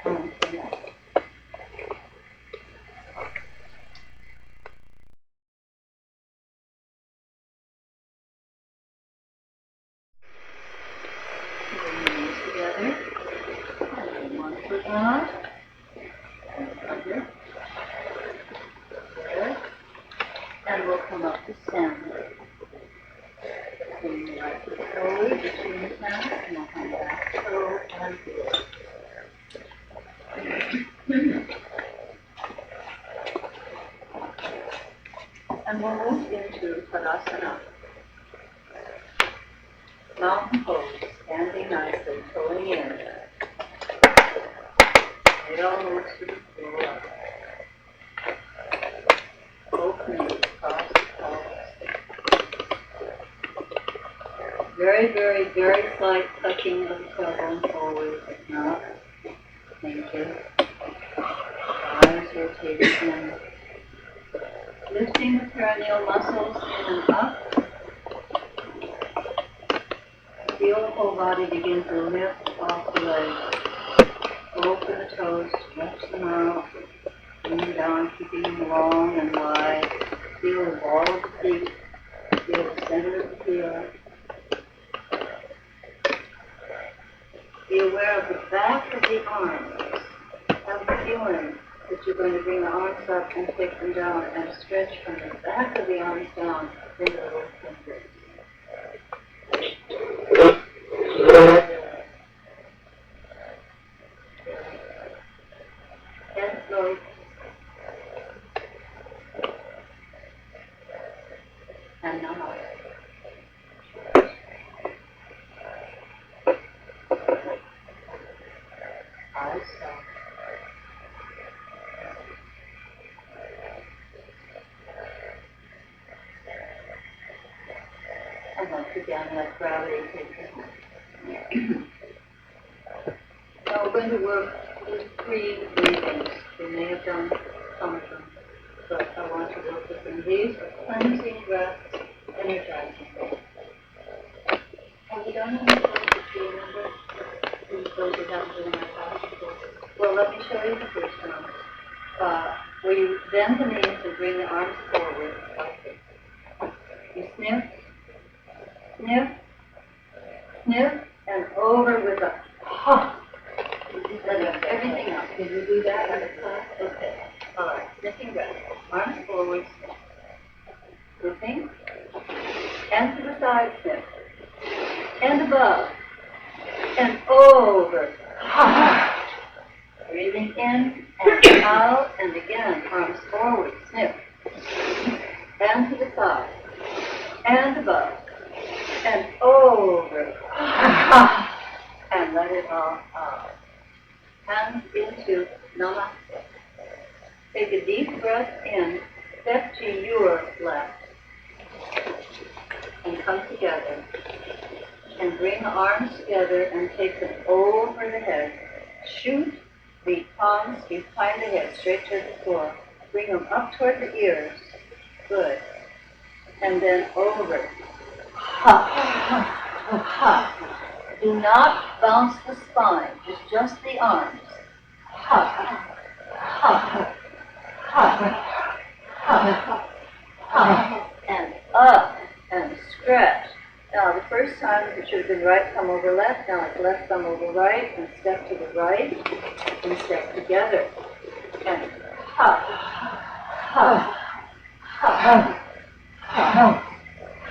And connect. Bring the knees together. And one foot out. And under. Good. And we'll come up to standing. Bring the right foot forward, between the hands, and we'll come back, toe, and heel. And we'll move into Tadasana. Mountain pose, standing nicely, toeing in. Tail moves to the floor. Both knees cross the pelvis. Very, very, very slight touching of the tailbone forward, if not. Thank you. Eyes rotating in. Lifting the perineal muscles in and up. Feel the whole body begin to lift off the legs. Open the toes, stretch them out. Bring down, keeping them long and wide. Feel the ball of the feet. Feel the center of the heel. Be aware of the back of the arms. Have the feeling that you're going to bring the arms up and take them down and stretch from the back of the arms down into the little fingers. And slowly. And now. Eyes soft. And once again, let gravity take it. Now we're going to work with 3 breathings. We may have done some of them, but I want to work with them. These are cleansing breaths, energizing breaths. Have we done any of those? Do you remember? Those we haven't done in our class before. Well, let me show you the first one. Where you bend the knees and bring the arms forward like this. You sniff, sniff, sniff, and over with a ha. Letting everything out. Did you do that in the class? Okay. All right. Sniffing breath. Arms forward, sniff. Sniffing. And to the side, sniff. And above. And over. Ha. Breathing in and out, and again, arms forward, sniff. And to the side. And above. And over. Ha. And let it all out. Hands into Namaste. Take a deep breath in, step to your left, and come together. And bring the arms together and take them over the head. Shoot the palms behind the head, straight toward the floor. Bring them up toward the ears. Good. and then over. Ha, ha. Do not bounce the spine, just the arms. Ha, ha, ha, ha, ha, and up, and stretch. Now, the first time it should have been right thumb over left. Now it's left thumb over right, and step to the right, and step together. And ha, ha, ha, ha,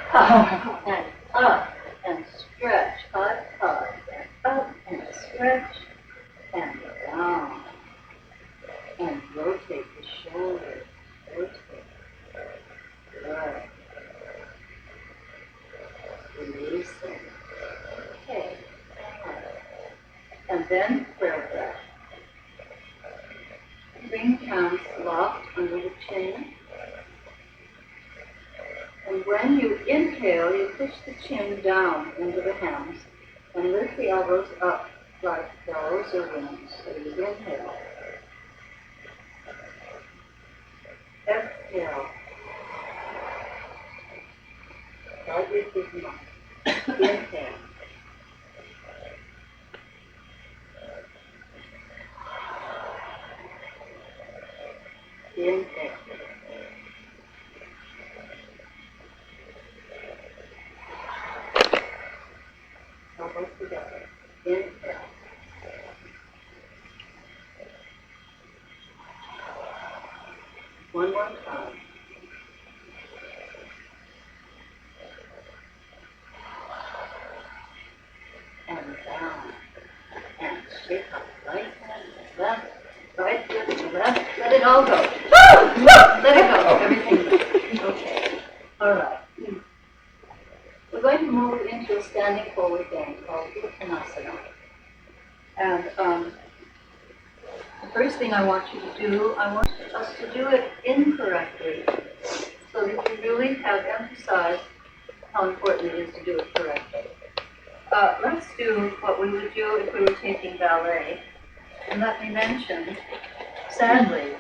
ha, and up, and stretch, hug, and up, and stretch, and down, and rotate the shoulders, rotate. Good. Releasing. Okay. And then prayer breath. Bring hands locked under the chin. And when you inhale, you push the chin down into the hands and lift the elbows up like bellows or wings. So you inhale. Exhale. Start with your mouth. Inhale. Inhale. Elbows together. Inhale. One more time. And down. And shake up. Right hand, left, right foot, left. Let it all go. Let it go. Everything. Okay. All right. We're going to move into a standing forward bend called Uttanasana. And the first thing I want you to do, I want us to do it incorrectly, so that you really have emphasized how important it is to do it correctly. Let's do what we would do if we were taking ballet. And let me mention, sadly,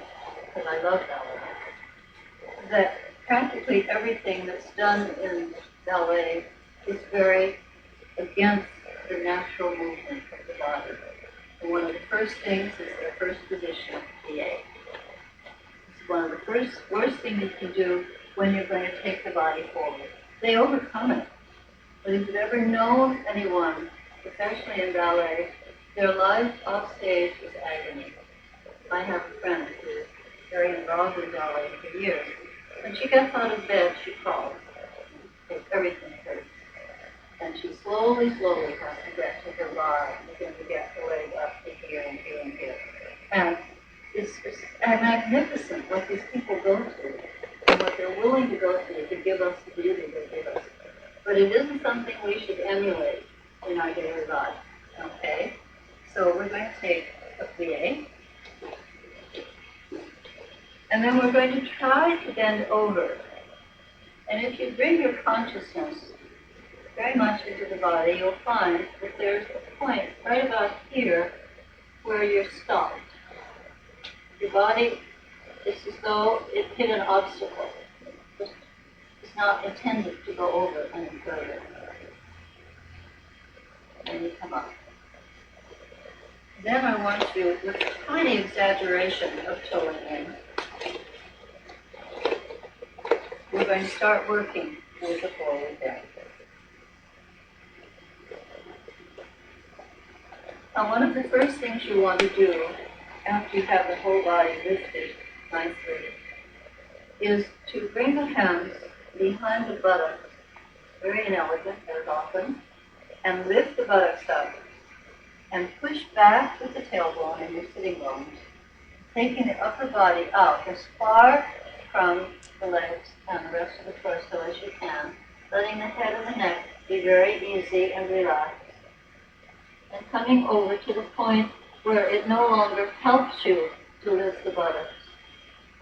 because I love ballet, that practically everything that's done in ballet is very against the natural movement of the body. And one of the first things is the first position of the PA. It's one of the worst things you can do when you're going to take the body forward. They overcome it. But if you've ever known anyone, especially in ballet, their life off stage is agony. I have a friend who's very involved in ballet for years. When she gets out of bed, she crawls. Everything hurts. And she slowly has to get to her bar, and begin to get the leg up to here and here and here. And it's magnificent what these people go through, and what they're willing to go through to give us the beauty they give us. But it isn't something we should emulate in our daily life, okay? So we're going to take a plie, and then we're going to try to bend over. And if you bring your consciousness very much into the body, you'll find that there's a point right about here where you're stopped. Your body is as though it hit an obstacle. It's not intended to go over any further. And you come up. Then I want you, with a tiny exaggeration of toeing in, we're going to start working with the forward bend. Now, one of the first things you want to do after you have the whole body lifted nicely is to bring the hands behind the buttocks, very inelegant as often, and lift the buttocks up and push back with the tailbone and your sitting bones, taking the upper body out as far from the legs and the rest of the torso as you can, letting the head and the neck be very easy and relaxed, and coming over to the point where it no longer helps you to lift the buttocks.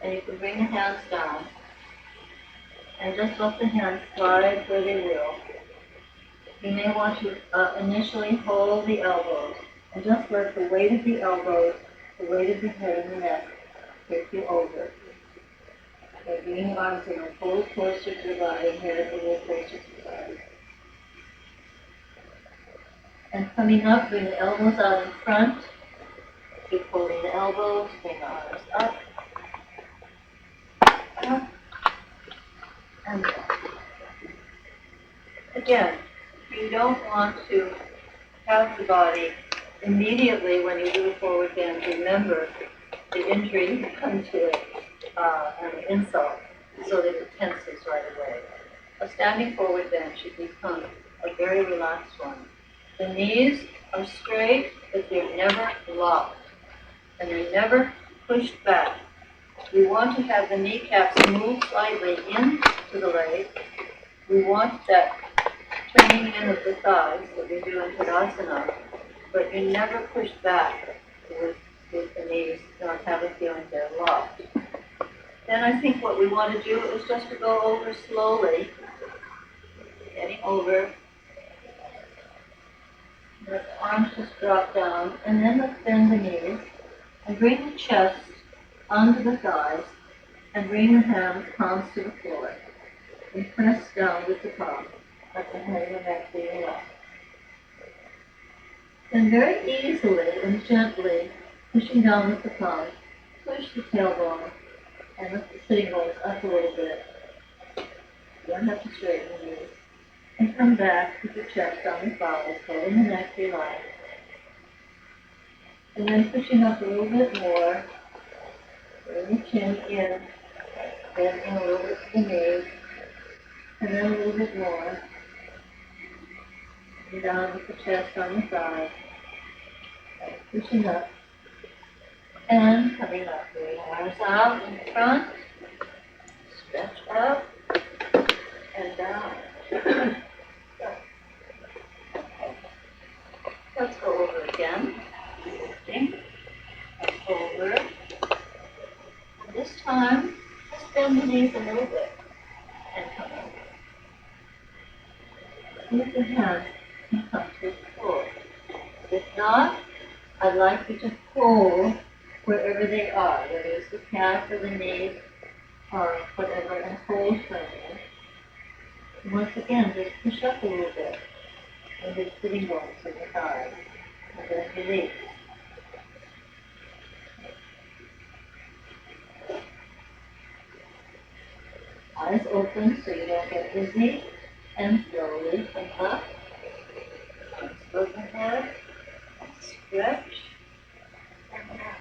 And you can bring the hands down and just let the hands slide where they will. You may want to initially hold the elbows and just let the weight of the elbows, the weight of the head and the neck, take you over. Okay, bring your arms in a little closer to the body, head a little closer to the body. And coming up, bring the elbows out in front. Keep holding the elbows, bring the arms up, and down. Again, you don't want to have the body immediately when you do a forward bend remember the injury you come to it and the insult so that it tenses right away. A standing forward bend should become a very relaxed one. The knees are straight, but they're never locked, and they're never pushed back. We want to have the kneecaps move slightly into the leg. We want that turning in of the thighs that we do in Tadasana, but you never push back with the knees, not have a feeling they're locked. Then I think what we want to do is just to go over slowly, getting over. Let the arms just drop down, and then let's bend the knees, and bring the chest onto the thighs, and bring the hands, palms to the floor, and press down with the palms, at the head and the neck being up. Then very easily and gently, pushing down with the palms, push the tailbone and lift the sitting bones up a little bit. You don't have to straighten the knees. And come back with the chest on the thighs, head and the neck relaxed. And then pushing up a little bit more, bring the chin in, bending a little bit to the knees, and then a little bit more. And down with the chest on the thigh, and pushing up, and coming up. Bring arms out in front, stretch up, and down. Let's go over again. Lifting, up over. And this time, just bend the knees a little bit, and come over. Use the hands and come to a pull. If not, I'd like you to pull wherever they are, whether it's the calf or the knees or whatever, and hold firmly. And once again, just push up a little bit into the sitting bones of the thighs, and then release. Eyes open so you don't get dizzy, and slowly come up, and scoop ahead, and stretch, and down.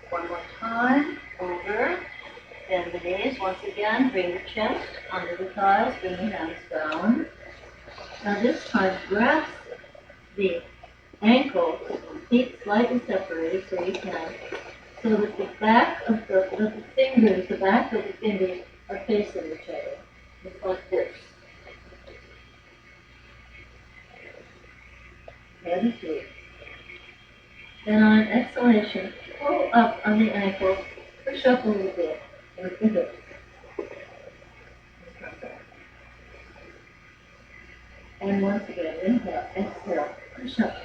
One more time, over, bend the knees, once again, bring the chest under the thighs, bring the hands down. Now this time, grasp the ankles, feet slightly separated so you can, so that the back of the fingers, the back of the fingers are facing each other. It's like this. Head and feet. Then on an exhalation, pull up on the ankles, push up a little bit with the hips. And once again, inhale, exhale, push up.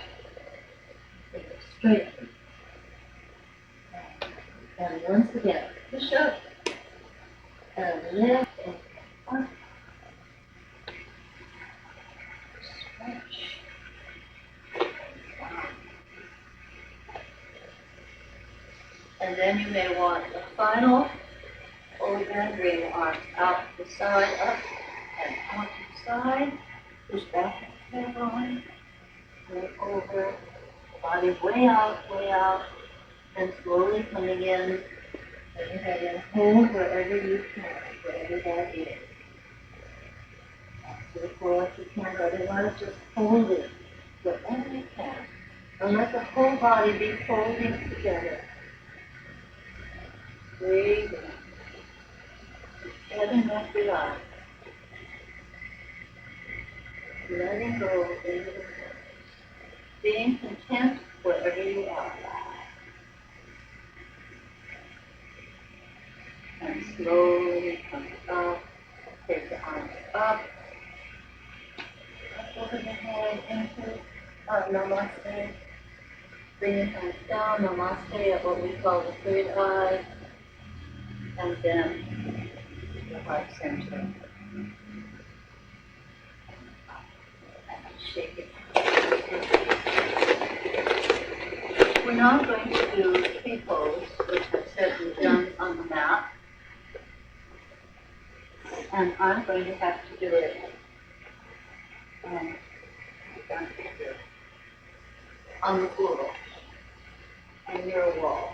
Straighten. And once again, push up. And lift and up. Stretch. And then you may want a final forward bend, bring the arms out to the side, up and out to the side. Push back and head on. Bring over. Body way out, and slowly coming in. Bring your head in. Hold wherever you can, wherever that is. To the floor if you can, otherwise just hold it wherever you can. And let the whole body be folding together. Breathe in. Head and neck relax. Letting go into the floor. Being content wherever you are. And slowly come up. Take the arms up. Up over the head into namaste. Bring your hands down, namaste at what we call the third eye, and then the heart center. And shake it. We're now going to do tree pose, which I've said we've done on the mat. And I'm going to have to do it on the floor, and near a wall.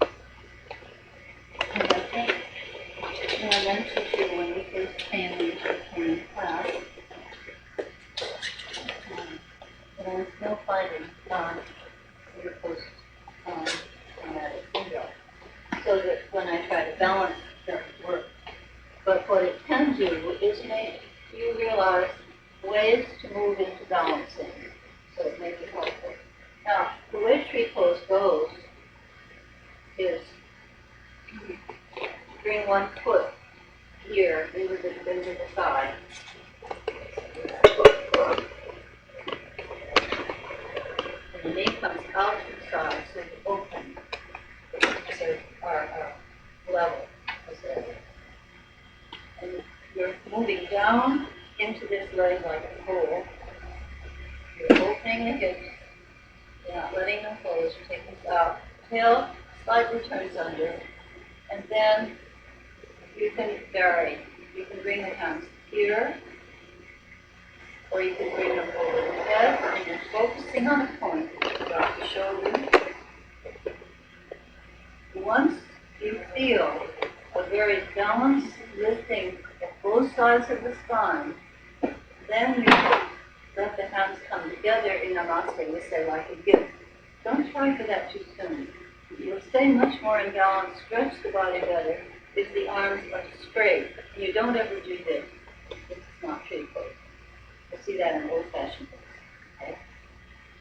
And I think, I mentioned to you when we first came in class, that I'm still finding your post-traumatic syndrome, so that when I try to balance, it doesn't work. But what it can do is make you realize ways to move into balancing, so it makes it helpful. Now, the way tree pose goes is bring one foot here into the side. And the knee comes out to the side, so you open, so our level is there. And you're moving down into this leg like a hole. You're opening the hips. You're not letting them close. You're taking this out. Tail slightly turns under. And then you can vary. You can bring the hands here, or you can bring them over the head, and you're focusing on a point. Drop the shoulder. Once you feel a very balanced lifting of both sides of the spine, then you let the hands come together in namaste. We say like a gift. Don't try for that too soon. You'll stay much more in balance, stretch the body better if the arms are straight. You don't ever do this. This is not tree pose. You'll see that in old-fashioned pose. Okay?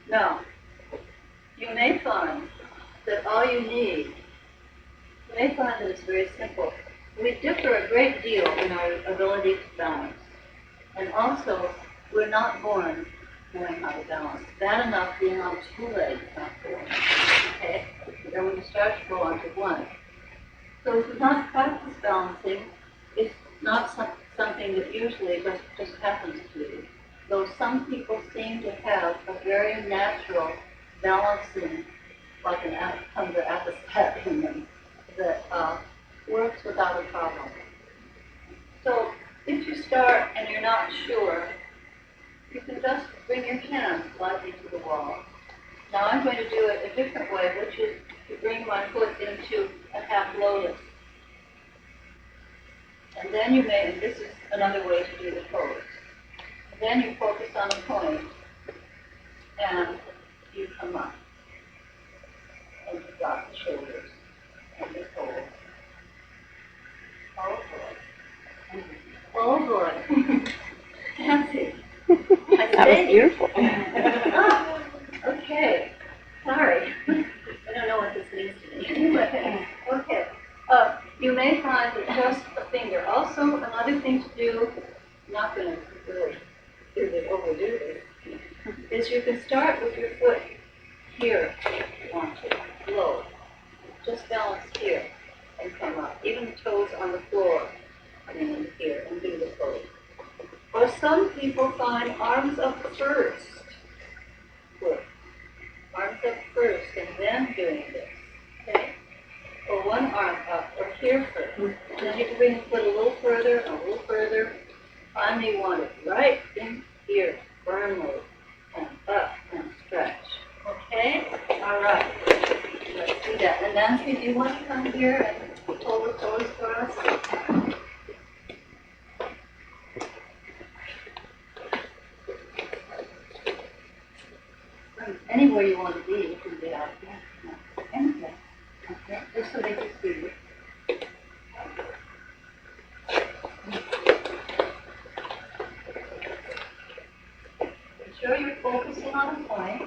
Now, you may find that all you need, you may find that it's very simple. We differ a great deal in our ability to balance. And also, we're not born knowing how to balance. Bad enough being on two legs, not four. Okay? Then when you start to go onto one. So if you not practice balancing, it's not something that usually just happens to you. Though some people seem to have a very natural balancing, like an thunder apostat in them, that works without a problem. So if you start and you're not sure, you can just bring your hands lightly to the wall. Now I'm going to do it a different way, which is to bring my foot into a half lotus. And then you may, and this is another way to do the pose. And then you focus on the point, and you come up. And you drop the shoulders, and you hold. Oh boy. Oh boy. Fancy. That was beautiful. Okay. Sorry. I don't know what this means to me. Okay. You may find that just a finger. Also, another thing to do, I'm not going to really overdo this, is you can start with your foot here if you want to, low. Just balance here and come up. Even the toes on the floor, and here, and do the pose. Or some people find arms up first. Foot. Arms up first, and then doing this. Okay? Or one arm up, or here first. Then you can bring the foot a little further, a little further. Finally, you want it right in here, firmly, and up, and stretch. Okay? All right. Let's do that. And Nancy, do you want to come here and hold the toes for us? Anywhere you want to be, you can be out there. Anywhere. Okay? Just so they can see you. Be sure you're focusing on a point.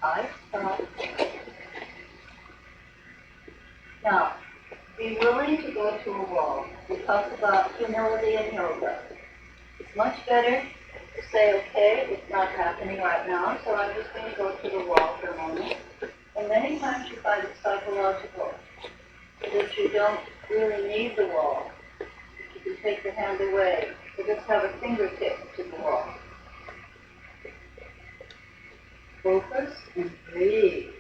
I stop. Now, be willing to go to a wall. We talked about humility in yoga. It's much better say, okay, it's not happening right now, so I'm just going to go to the wall for a moment. And many times you find it psychological, that you don't really need the wall. You can take the hand away, or just have a fingertip to the wall. Focus and breathe.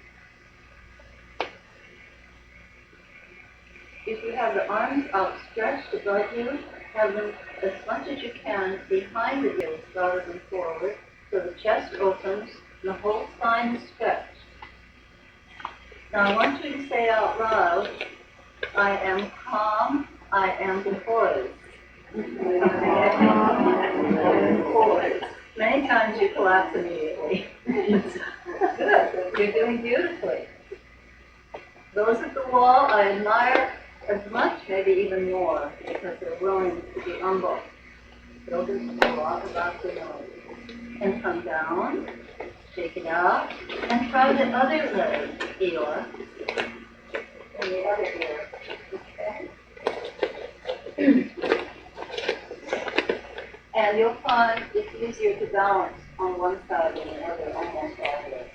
If you have the arms outstretched above you, have them as much as you can behind the ears rather than forward, so the chest opens and the whole spine is stretched. Now I want you to say out loud, I am calm, I am poised. Poised. Many times you collapse immediately. Good, you're doing beautifully. Those at the wall I admire as much, maybe even more, because they're willing to be humble. They'll just walk about the nose. And come down, shake it out, and try the other leg, Eeyore. And the other ear. Okay? And you'll find it's easier to balance on one side than the other, almost always.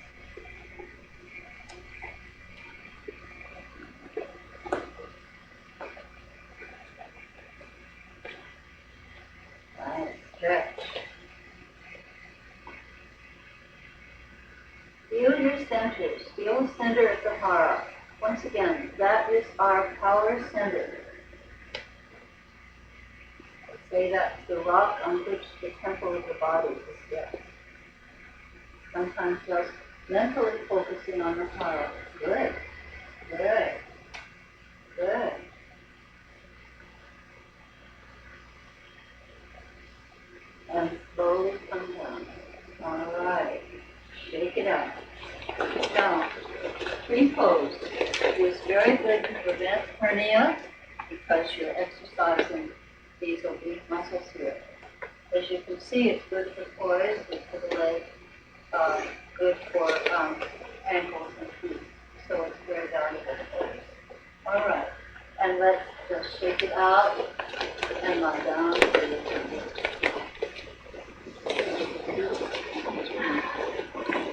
Nice stretch. Feel your centers. Feel the center at the heart. Once again, that is our power center. Say that's the rock on which the temple of the body is built. Sometimes just mentally focusing on the heart. Good. Good. Good. And slowly come down. All right. Shake it out. Now, tree pose is very good to prevent hernia because you're exercising these oblique muscles here. As you can see, it's good for poise, good for the leg, good for ankles and feet. So it's very valuable pose. All right. And let's just shake it out and lie down.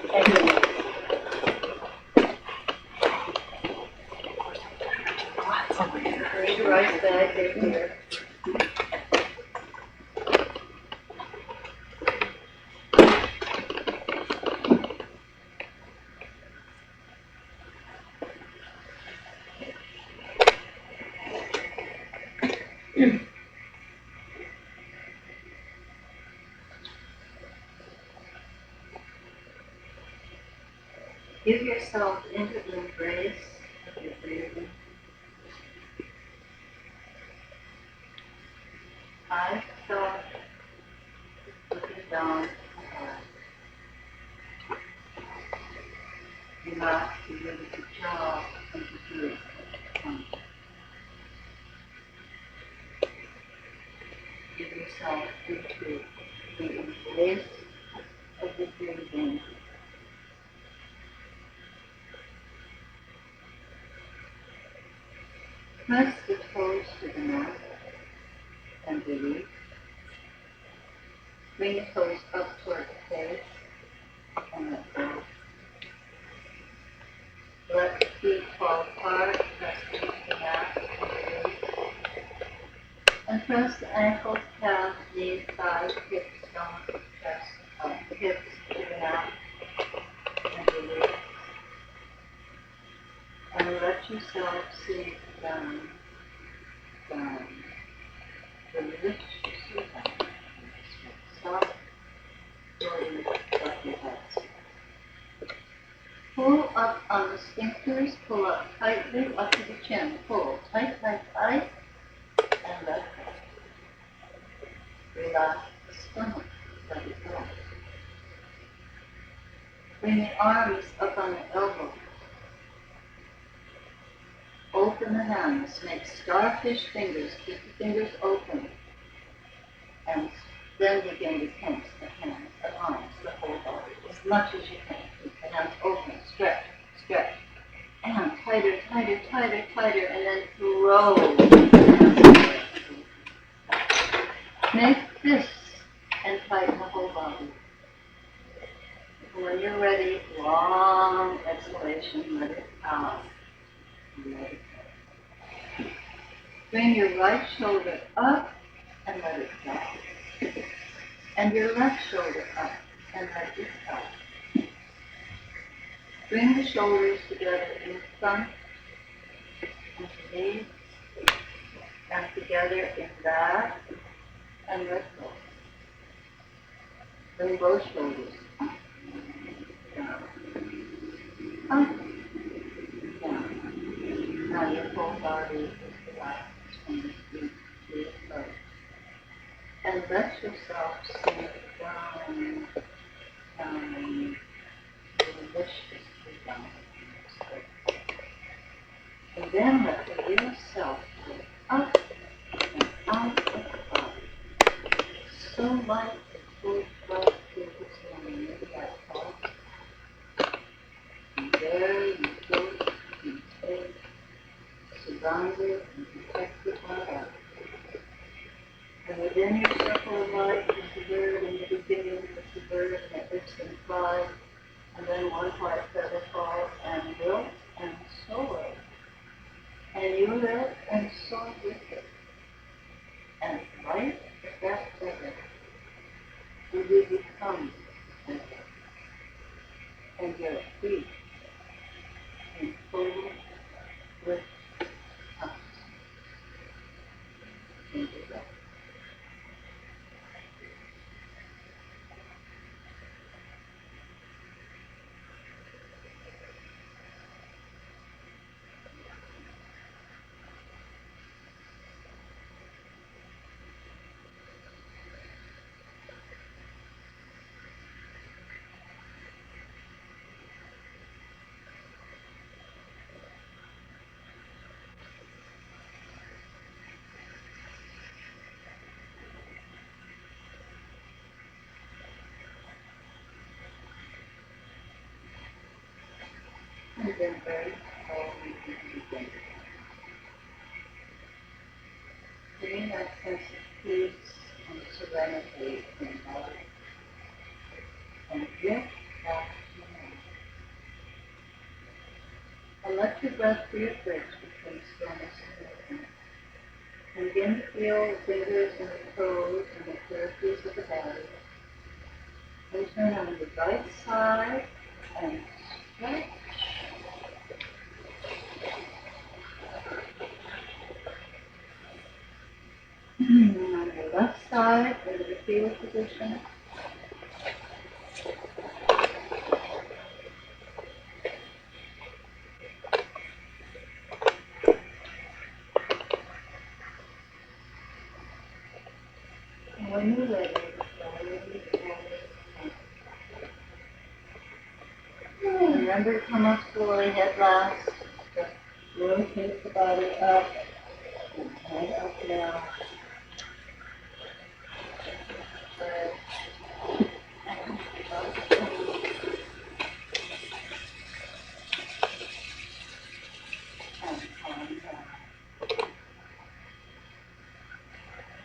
And raise your right leg here. Give yourself into the embrace of your breathing. Eyes shut, looking down. Relax your little jaw and the breath. Give yourself into the embrace of the breathing. Press the toes to the mat and release. Bring the toes up toward the face and let go. Let the feet fall apart, press into the mat and release. And press the ankles, calves, knees, thighs, hips, stomach, chest, hips to the mat and release. And let yourself sink down, down. Release yourself down. Stop. Slowly let your head sink. Pull up on the sphincters, pull up tightly up to the chin. Pull tight, tight, tight, and let go. Relax the stomach, let it go. Bring the arms up on the elbow. Open the hands, make starfish fingers, keep the fingers open, and then begin to tense the hands, the arms, the whole body, as much as you can. Keep the hands open, stretch, stretch, and tighter, tighter, tighter, tighter, and then throw the hands away. Make fists and tighten the whole body. body. When you're ready, long exhalation, let it out. Let it go. Bring your right shoulder up and let it go. And your left shoulder up and let it go. Bring the shoulders together in front and beneath and together in back and let go. Bring both shoulders up, down, up, down. Now your whole body is relaxed from the feet to your toes. And let yourself sink down, down, deliciously down. And then let the real self go up and out of the body. So light and full breath through this morning with that thought. And there you float and take, surrounded and protected by that. And within your circle of light is the bird in the beginning, is the bird that lives and flies, and then one white feather falls and wilts and soars. And you live and soar with it. And light is that feather. And you become feather. And you're free and full with us. Into that. And then very slowly begin. Bring that sense of peace and serenity in body. And drift back to now. And let your breath be a bridge between stillness and movement. And begin to feel the fingers and the toes and the surface of the body. And turn on the right side and stretch. And on the left side, into the fetal position. And when you're ready, remember to come up slowly, head last. Just rotate the body up and head up now.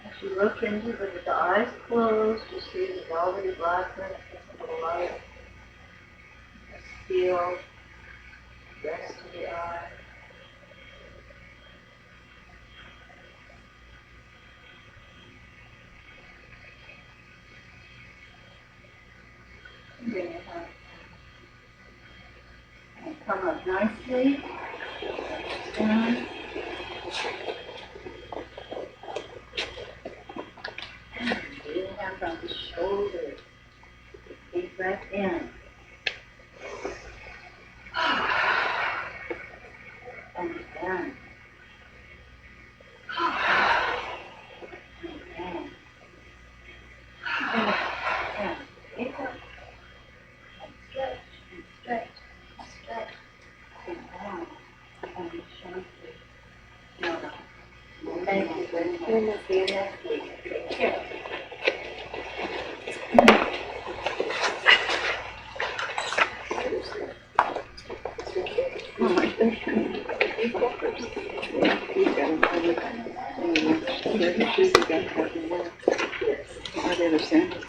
As you look into it with the eyes closed, you see the velvety blackness of the light. Just feel the rest of the eye. Bring it up. And come up nicely. Stand. And breathe down from the shoulders. Deep breath in. And again. And again. And wake up. Stretch and stretch and stretch and down and shanty. No. Thank you very much. See you next week. Take care. Oh my goodness. Big walkers. Yeah, you've got them all the time. They're the shoes you got to have in there. Are they the sandals?